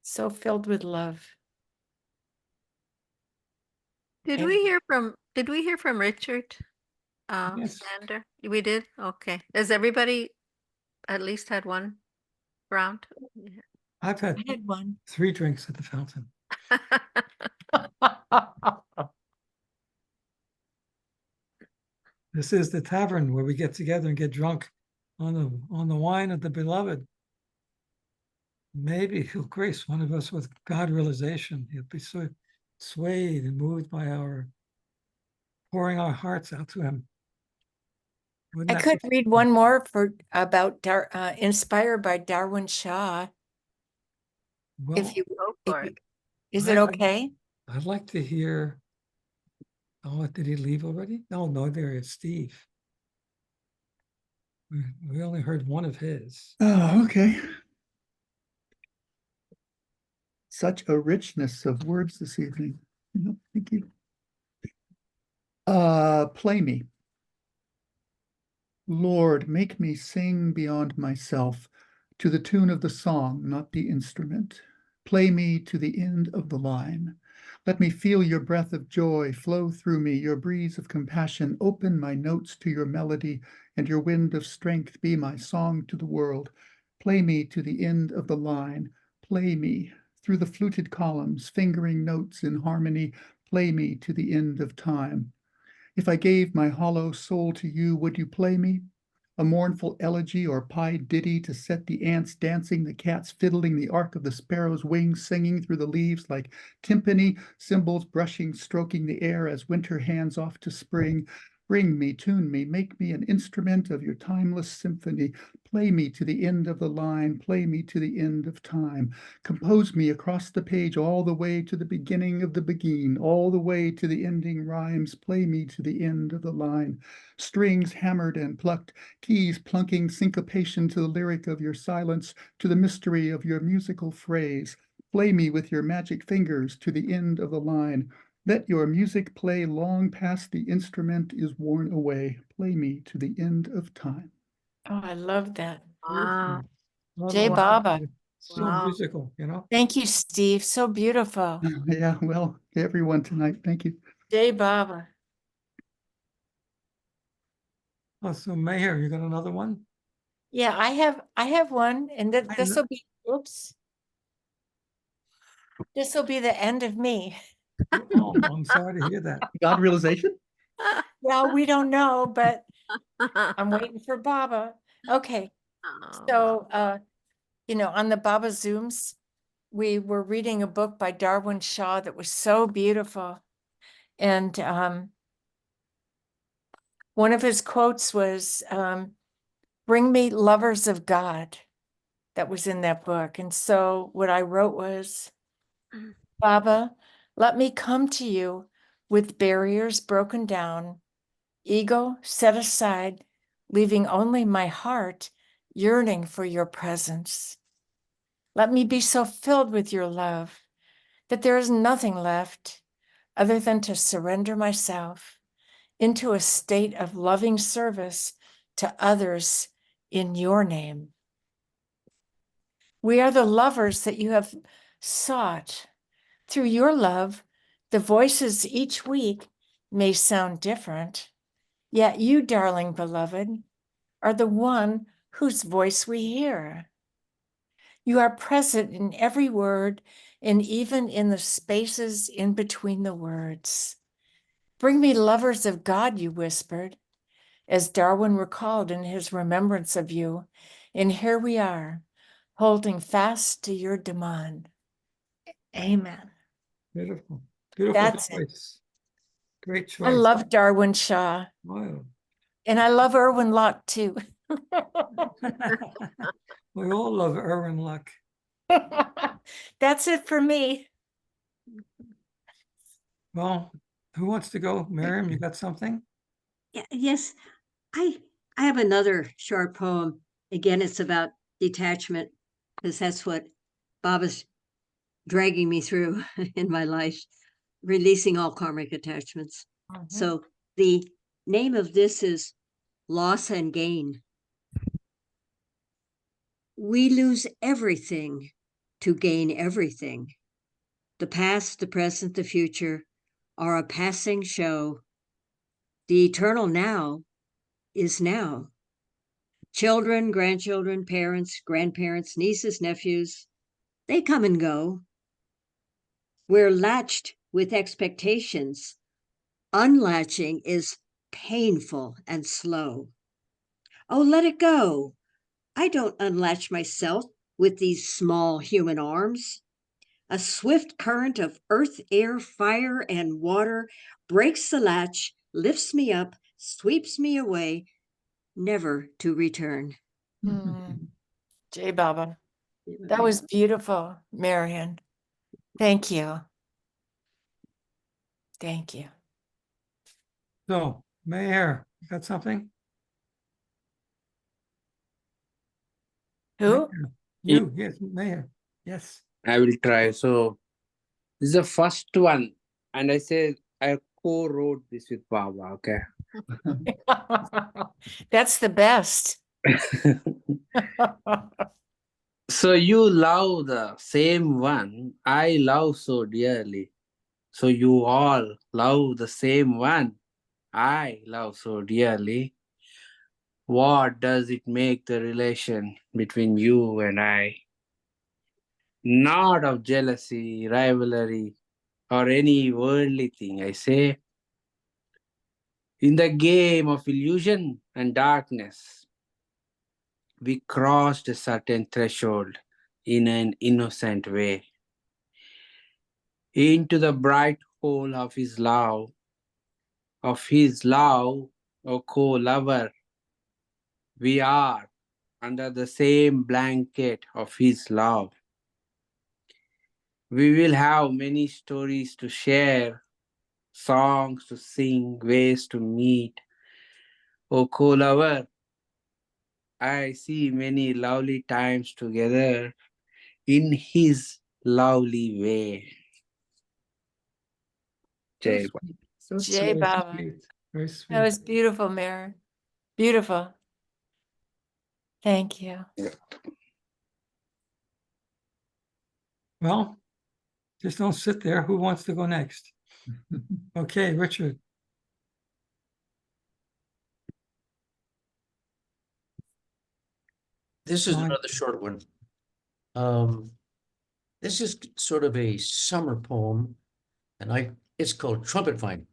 So filled with love. Did And- we hear from Richard? Yes. Sander? We did? Okay. Has everybody at least had one round? I've had I had one. 3 drinks at the fountain. This is the tavern where we get together and get drunk on the wine of the beloved. Maybe he'll grace one of us with God realization. He'll be so swayed and moved by our pouring our hearts out to him. Wouldn't I that could be- read one more about inspired by Darwin Shaw. Well, If you, Go if for you- it. is it okay? I'd like to hear. Oh, did he leave already? No, there is Steve. We only heard one of his. Oh, okay. Such a richness of words this evening. Thank you. Play me. Lord, make me sing beyond myself, to the tune of the song, not the instrument. Play me to the end of the line. Let me feel your breath of joy flow through me, your breeze of compassion. Open my notes to your melody, and your wind of strength be my song to the world. Play me to the end of the line. Play me through the fluted columns, fingering notes in harmony. Play me to the end of time. If I gave my hollow soul to you, would you play me? A mournful elegy or pied ditty to set the ants dancing, the cats fiddling, the arc of the sparrow's wings singing through the leaves like timpani, cymbals brushing, stroking the air as winter hands off to spring. Bring me, tune me, make me an instrument of your timeless symphony. Play me to the end of the line, play me to the end of time. Compose me across the page all the way to the beginning of the begin, all the way to the ending rhymes. Play me to the end of the line. Strings hammered and plucked, keys plunking syncopation to the lyric of your silence, to the mystery of your musical phrase. Play me with your magic fingers to the end of the line. Let your music play long past the instrument is worn away. Play me to the end of time. Oh, I love that. Wow. Jai Wow. Baba. So Wow. musical, Thank you, Steve. So beautiful. Yeah, well, everyone tonight, thank you. Jai Baba. Oh, so Mayor, you got another one? Yeah, I have one, and I this kn- will be, oops. This will be the end of me. Oh, I'm sorry to hear that. God realization? Well, we don't know, but I'm waiting for Baba. Okay, Oh, so on the Baba Zooms, we were reading a book by Darwin Shaw that was so beautiful. And one of his quotes was, bring me lovers of God. That was in that book. And so what I wrote was, Baba, let me come to you with barriers broken down, ego set aside, leaving only my heart yearning for your presence. Let me be so filled with your love that there is nothing left other than to surrender myself into a state of loving service to others in your name. We are the lovers that you have sought. Through your love, the voices each week may sound different, yet you, darling beloved, are the one whose voice we hear. You are present in every word and even in the spaces in between the words. Bring me lovers of God, you whispered, as Darwin recalled in his remembrance of you. And here we are, holding fast to your demand. Amen. Beautiful. Beautiful That's it. choice. Great choice. I love Darwin Shaw, Wow. and I love Erwin Locke too. We all love Erwin Luck. That's it for me. Well, who wants to go? Miriam, you got something? Yes, I have another short poem. Again, it's about detachment, because that's what Bob is dragging me through in my life, releasing all karmic attachments. So the name of this is Loss and Gain. We lose everything to gain everything. The past, the present, the future are a passing show. The eternal now is now. Children, grandchildren, parents, grandparents, nieces, nephews, they come and go. We're latched with expectations. Unlatching is painful and slow. Oh, let it go. I don't unlatch myself with these small human arms. A swift current of earth, air, fire, and water breaks the latch, lifts me up, sweeps me away, never to return. Jai Baba. That was beautiful, Marian. Thank you. Thank you. So, Mayor, you got something? Who? Mayor. You, yes, Mayor. Yes. I will try. So this is the first one. And I said I co-wrote this with Baba, okay? That's the best. So you love the same one I love so dearly. So you all love the same one I love so dearly. What does it make the relation between you and I? Not of jealousy, rivalry, or any worldly thing, I say. In the game of illusion and darkness, we crossed a certain threshold in an innocent way. Into the bright hole of his love, O co-lover, we are under the same blanket of his love. We will have many stories to share, songs to sing, ways to meet. O co-lover, I see many lovely times together in his lovely way. Jai Baba. So Jai sweet. Baba. Very sweet. That was beautiful, Mary. Beautiful. Thank you. Well, just don't sit there. Who wants to go next? Okay, Richard. This is Fine. another short one. This is sort of a summer poem, and it's called Trumpet Vine.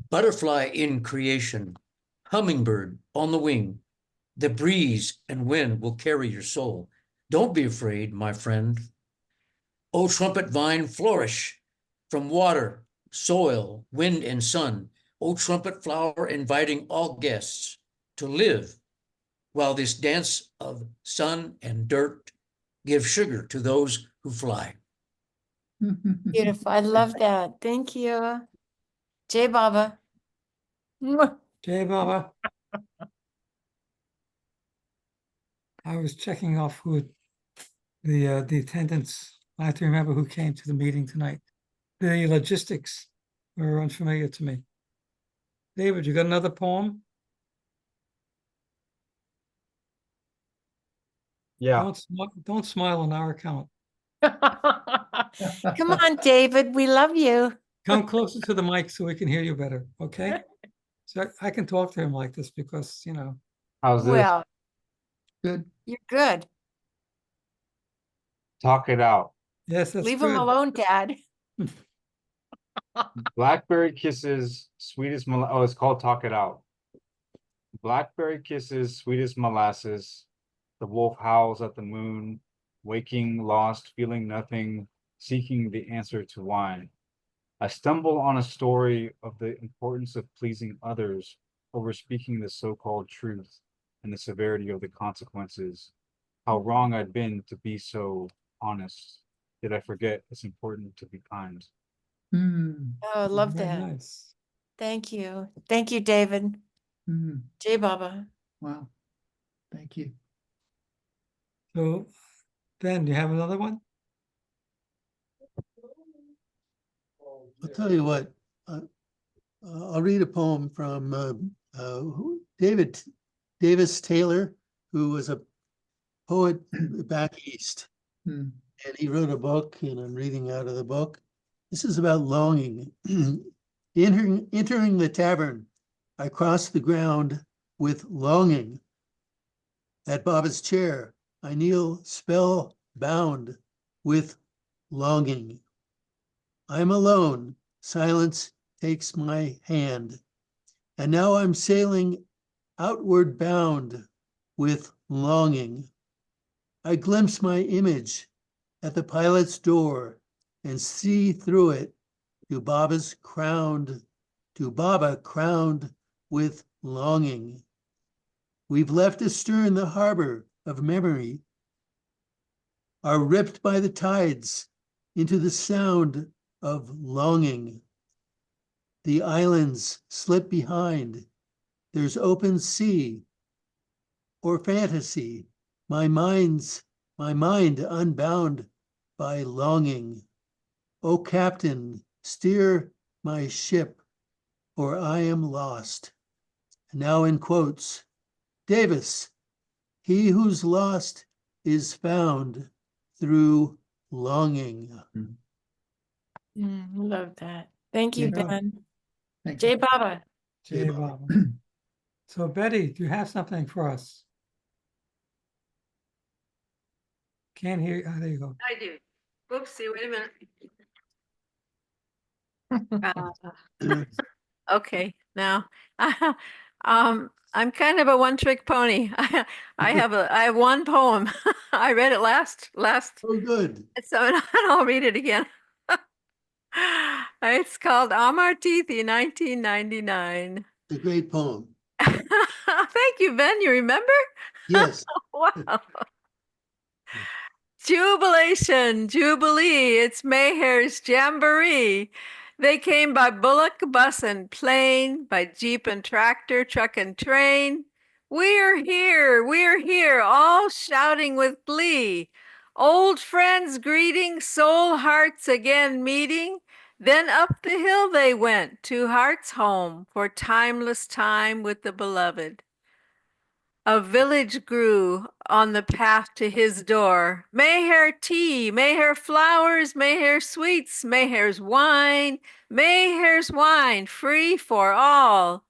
Butterfly in creation, hummingbird on the wing, the breeze and wind will carry your soul. Don't be afraid, my friend. O trumpet vine, flourish from water, soil, wind, and sun. O trumpet flower, inviting all guests to live while this dance of sun and dirt give sugar to those who fly. Beautiful. I love that. Thank you. Jai Baba. Mwah. Jay Baba. I was checking off who the attendants. I have to remember who came to the meeting tonight. The logistics were unfamiliar to me. David, you got another poem? Yeah, Don't smile on our account. Come on, David. We love you. Come closer to the mic so we can hear you better, okay? So I can talk to him like this because, you know, how's this? Well, Good. you're good. Talk it out. yes, that's Leave him good. alone, Dad. Blackberry kisses, sweetest oh, it's called Talk It Out. Blackberry kisses, sweetest molasses. The wolf howls at the moon, waking, lost, feeling nothing, seeking the answer to why. I stumble on a story of the importance of pleasing others over speaking the so-called truth and the severity of the consequences. How wrong I'd been to be so honest. Did I forget it's important to be kind? Mm, Oh, I love Very that. nice. Thank you. Thank you, David. mm, Jai Baba. wow. Thank you. So Ben, you have another one? I'll tell you what, I'll read a poem from Davis Taylor, who was a poet back east. Mm, And he wrote a book, and I'm reading out of the book. This is about longing. Entering the tavern, I crossed the ground with longing. At Baba's chair, I kneel spellbound with longing. I'm alone. Silence takes my hand. And now I'm sailing outward bound with longing. I glimpse my image at the pilot's door and see through it to Baba crowned with longing. We've left astern the harbor of memory, are ripped by the tides into the sound of longing. The islands slip behind. There's open sea or fantasy. My mind unbound by longing. O Captain, steer my ship, or I am lost. And now in quotes, Davis, he who's lost is found through longing. Love that. Thank you, Yeah. Ben. thank Jai you. Baba. Jay Baba. So Betty, do you have something for us? Can't hear. Oh, there you go. I do. Whoopsie, wait a minute. Okay, now, I'm kind of a one-trick pony. I have one poem. I read it last, Oh, good. so and I'll read it again. It's called Amartithi, 1999. It's a great poem. Thank you, Ben. You remember? Yes. Wow. Jubilation, Jubilee, it's Mayhair's Jamboree. They came by bullock, bus, and plane, by jeep and tractor, truck and train. We're here, all shouting with glee. Old friends greeting, soul hearts again meeting. Then up the hill they went to Heart's home for timeless time with the beloved. A village grew on the path to his door. Mayhair tea, Mayhair flowers, Mayhair sweets, Mayhair's wine, free for all.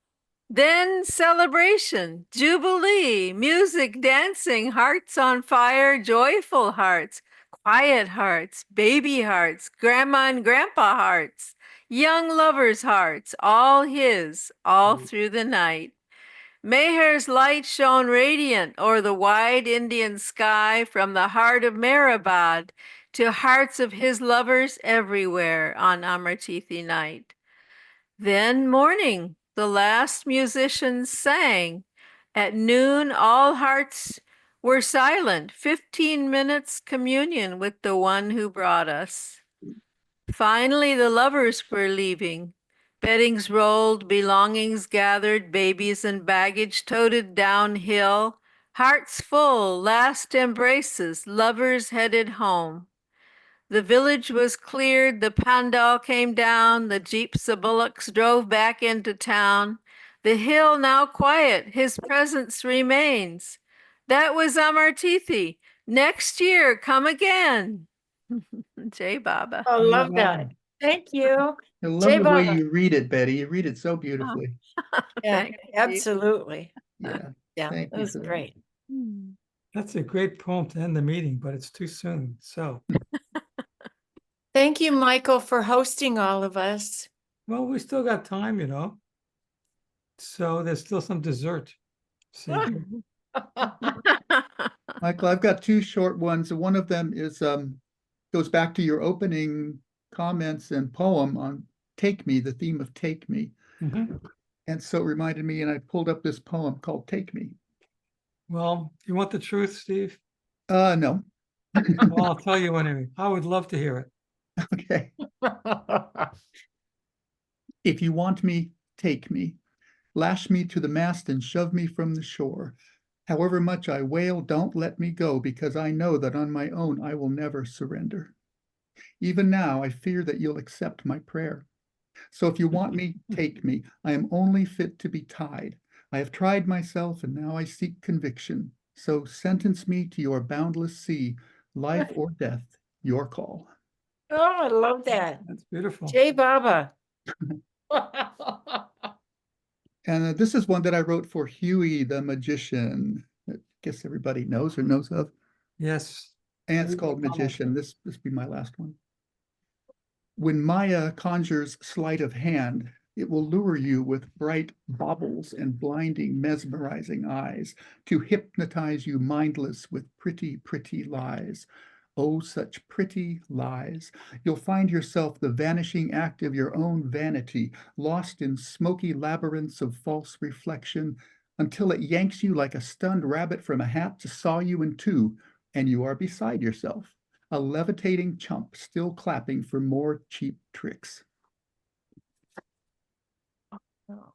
Then celebration, jubilee, music, dancing, hearts on fire, joyful hearts, quiet hearts, baby hearts, grandma and grandpa hearts, young lovers' hearts, all his, all through the night. Mayhair's light shone radiant o'er the wide Indian sky from the heart of Mehrabad to hearts of his lovers everywhere on Amartithi night. Then morning, the last musicians sang. At noon, all hearts were silent, 15 minutes communion with the one who brought us. Finally, the lovers were leaving. Beddings rolled, belongings gathered, babies and baggage toted downhill. Hearts full, last embraces, lovers headed home. The village was cleared, the pandal came down, the jeeps of bullocks drove back into town. The hill now quiet, his presence remains. That was Amartithi. Next year, come again. Jai Baba. I love that. Thank you. I love Jai the way Baba. you read it, Betty. You read it so beautifully. Yeah, Thank you. absolutely. Yeah. Yeah, Thank that you was for that. great. That's a great poem to end the meeting, but it's too soon. So, Thank you, Michael, for hosting all of us. well, we still got time, you know. So there's still some dessert. See, Michael, I've got two short ones. One of them is goes back to your opening comments and poem on Take Me, the theme of Take Me. Mhm. And so it reminded me, and I pulled up this poem called Take Me. Well, you want the truth, Steve? No. Well, I'll tell you anyway. I would love to hear it. Okay. If you want me, take me. Lash me to the mast and shove me from the shore. However much I wail, don't let me go, because I know that on my own I will never surrender. Even now, I fear that you'll accept my prayer. So if you want me, take me. I am only fit to be tied. I have tried myself, and now I seek conviction. So sentence me to your boundless sea, life or death, your call. Oh, I love that. That's beautiful. Jai Baba. And this is one that I wrote for Huey the magician. I guess everybody knows or knows of. Yes. And it's called Magician. This will be my last one. When Maya conjures sleight of hand, it will lure you with bright baubles and blinding, mesmerizing eyes to hypnotize you mindless with pretty, pretty lies. Oh, such pretty lies. You'll find yourself the vanishing act of your own vanity, lost in smoky labyrinths of false reflection, until it yanks you like a stunned rabbit from a hat to saw you in two, and you are beside yourself, a levitating chump still clapping for more cheap tricks.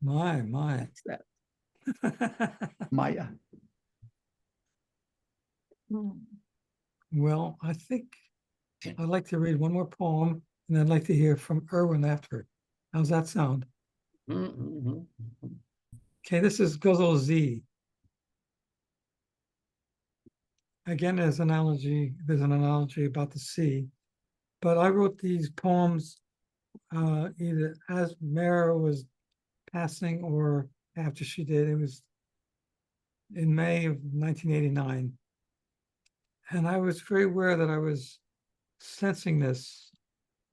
My. That's that. Maya. Well, I think I'd like to read one more poem, and I'd like to hear from Erwin after. How's that sound? Okay, this is Ghazal Z. Again, there's an analogy about the sea, but I wrote these poems either as Mara was passing or after she did. It was in May of 1989. And I was very aware that I was sensing this,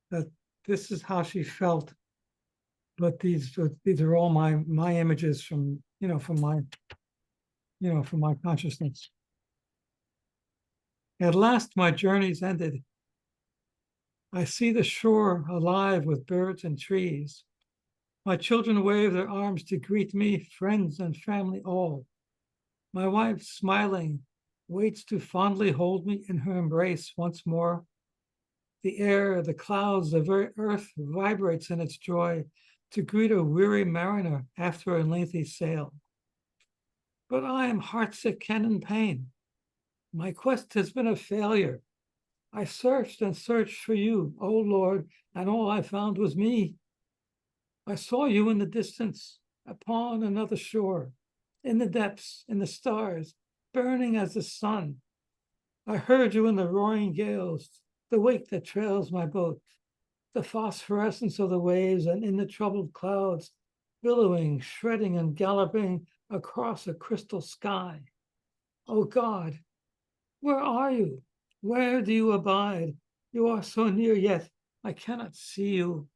that this is how she felt. But these are all my images from my consciousness. At last my journey's ended. I see the shore alive with birds and trees. My children wave their arms to greet me, friends and family all. My wife, smiling, waits to fondly hold me in her embrace once more. The air, the clouds, the very earth vibrates in its joy to greet a weary mariner after a lengthy sail. But I am heartsick and in pain. My quest has been a failure. I searched and searched for you, O Lord, and all I found was me. I saw you in the distance, upon another shore, in the depths, in the stars, burning as the sun. I heard you in the roaring gales, the wake that trails my boat, the phosphorescence of the waves, and in the troubled clouds, billowing, shredding, and galloping across a crystal sky. Oh God, where are you? Where do you abide? You are so near, yet I cannot see you.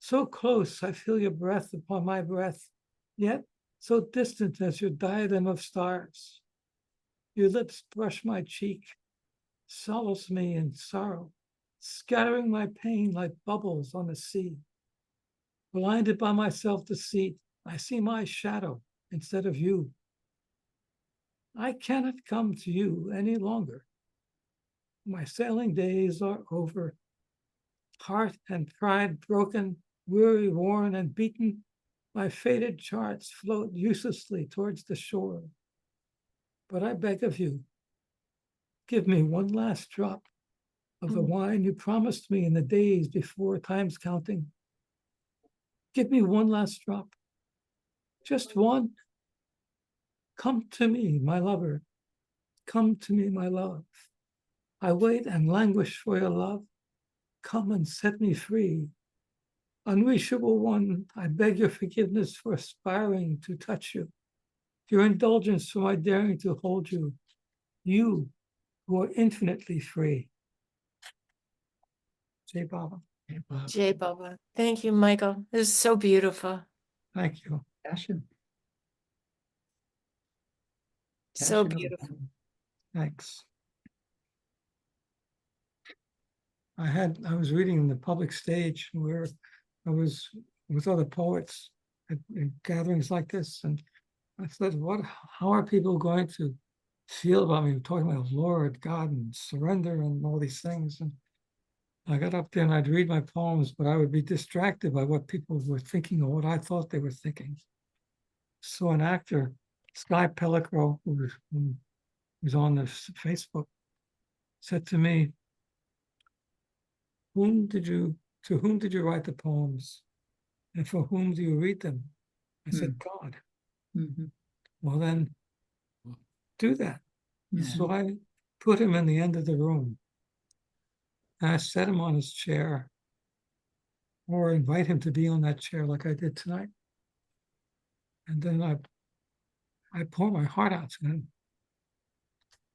So close, I feel your breath upon my breath, yet so distant as your diadem of stars. Your lips brush my cheek, solace me in sorrow, scattering my pain like bubbles on the sea. Blinded by my self-deceit, I see my shadow instead of you. I cannot come to you any longer. My sailing days are over. heart and pride broken, weary, worn, and beaten, my faded charts float uselessly towards the shore. But I beg of you, give me one last drop of the wine you promised me in the days before time's counting. Give me one last drop, just one. Come to me, my lover. Come to me, my love. I wait and languish for your love. Come and set me free. Unreachable one, I beg your forgiveness for aspiring to touch you, your indulgence for my daring to hold you, you who are infinitely free. Jai Baba. Jay Baba. Thank you, Michael. This is so beautiful. Thank you. Passion. So Passion of the beautiful. poem. Thanks. I was reading in the public stage where I was with other poets at gatherings like this, and I said, how are people going to feel about me talking about Lord, God, and surrender and all these things? And I got up there and I'd read my poems, but I would be distracted by what people were thinking or what I thought they were thinking. So an actor, Sky Pellicro, who was on this Facebook, said to me, to whom did you write the poems? And for whom do you read them? I said, God. Mhm. Well, then do that. Yeah. So I put him in the end of the room. And I set him on his chair or invite him to be on that chair like I did tonight. And then I pour my heart out to him.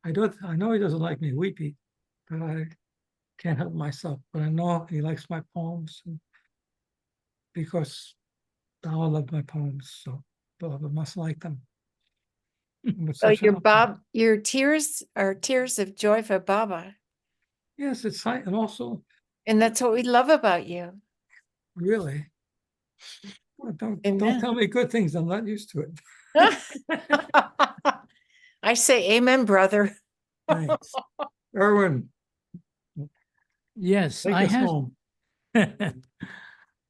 I know he doesn't like me weepy, but I can't help myself. But I know he likes my poems because Baba loved my poems, so Baba must like them. So your tears are tears of joy for Baba. Yes, it's like, and also And that's what we love about you. really, well, don't Amen. tell me good things. I'm not used to it. I say amen, brother. Thanks, Erwin. Yes, Take I us have. home.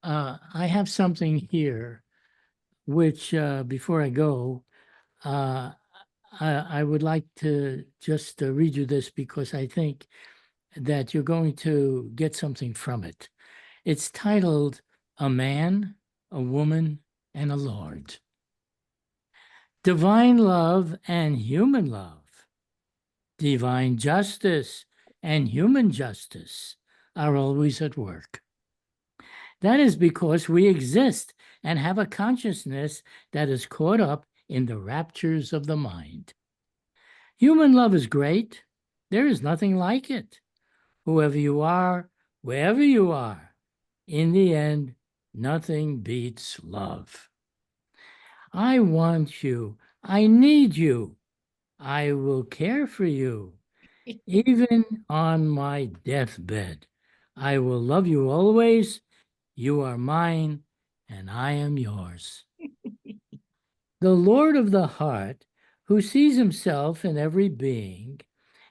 I have something here, which before I go, I would like to just read you this because I think that you're going to get something from it. It's titled A Man, a Woman, and a Lord. Divine love and human love, divine justice and human justice are always at work. That is because we exist and have a consciousness that is caught up in the raptures of the mind. Human love is great. There is nothing like it. Whoever you are, wherever you are, in the end, nothing beats love. I want you. I need you. I will care for you. Even on my deathbed, I will love you always. You are mine, and I am yours. The Lord of the heart, who sees himself in every being,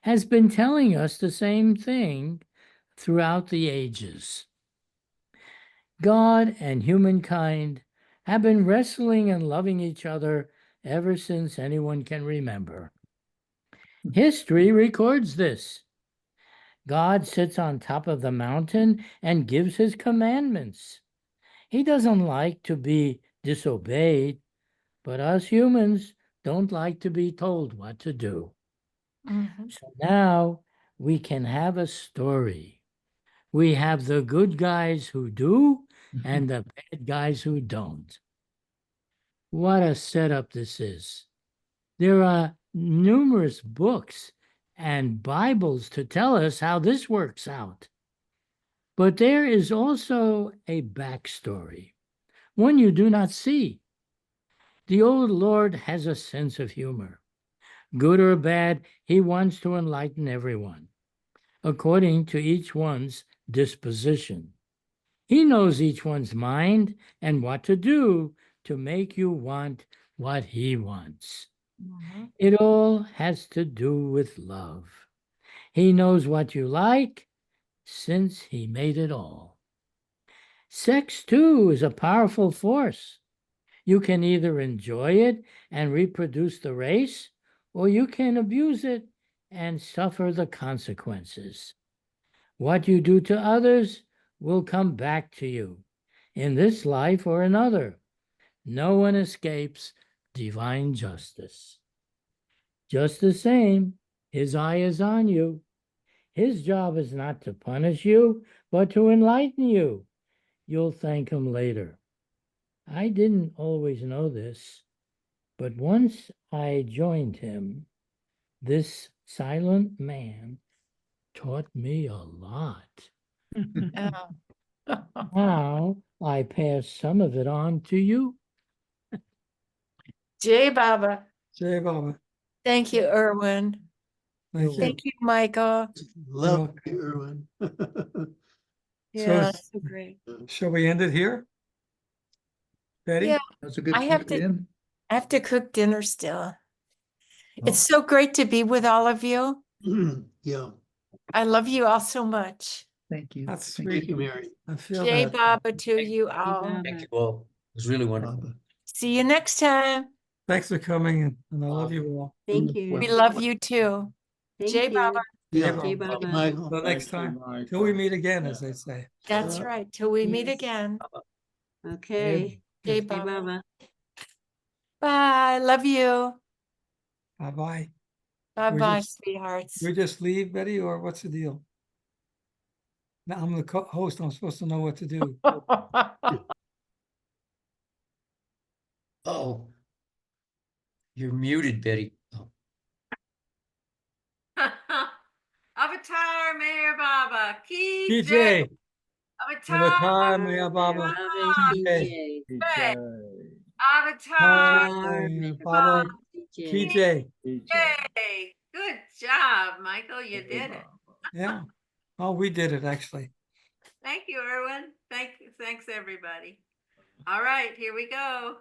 has been telling us the same thing throughout the ages. God and humankind have been wrestling and loving each other ever since anyone can remember. History records this. God sits on top of the mountain and gives his commandments. He doesn't like to be disobeyed, but us humans don't like to be told what to do. Mhm. So now we can have a story. We have the good guys who do and the bad guys who don't. What a setup this is. There are numerous books and Bibles to tell us how this works out. But there is also a backstory, one you do not see. The old Lord has a sense of humor. Good or bad, he wants to enlighten everyone, according to each one's disposition. He knows each one's mind and what to do to make you want what he wants. Mhm. It all has to do with love. He knows what you like, since he made it all. Sex, too, is a powerful force. You can either enjoy it and reproduce the race, or you can abuse it and suffer the consequences. What you do to others will come back to you, in this life or another. No one escapes divine justice. Just the same, his eye is on you. His job is not to punish you, but to enlighten you. You'll thank him later. I didn't always know this, but once I joined him, this silent man taught me a lot. Oh. Now I pass some of it on to you. Jai Baba. Jai Baba. Thank you, Erwin. Thank you. Thank you, Michael. Love you, Erwin. Yeah, So- so great. Shall we end it here? Betty? Yeah, That's a good I have place to- end. I have to cook dinner still. Oh. It's so great to be with all of you. Yeah, I love you all so much. Thank you. That's Thank sweet. thank you, Mary. I feel Jai that. Baba to you all. Thank you all. It was really wonderful. Baba. See you next time. Thanks for coming, and I love you all. Thank you. We love you too. Thank Jai you. Baba. Yeah, Jai Jai Baba. Baba. Michael. Till next Thank time, you, Michael. till we meet again, as they say. That's right. Till we meet Yes. again. Okay. Jai Jai Baba. Baba. Bye. Love you. Bye-bye. Bye-bye, just- sweethearts. We just leave, Betty, or what's the deal? Now, I'm the host, I'm supposed to know what to do. Oh, you're muted, Betty. Oh. Avatar Mayor Baba. Ki DJ, Jai. Avatar Maya Baba. Ave DJ. CJ. Avatar Maya Baba. CJ. TJ. Hey, good job, Michael. You did it. Yeah. Oh, we did it, actually. Thank you, Erwin. Thanks, everybody. All right, here we go.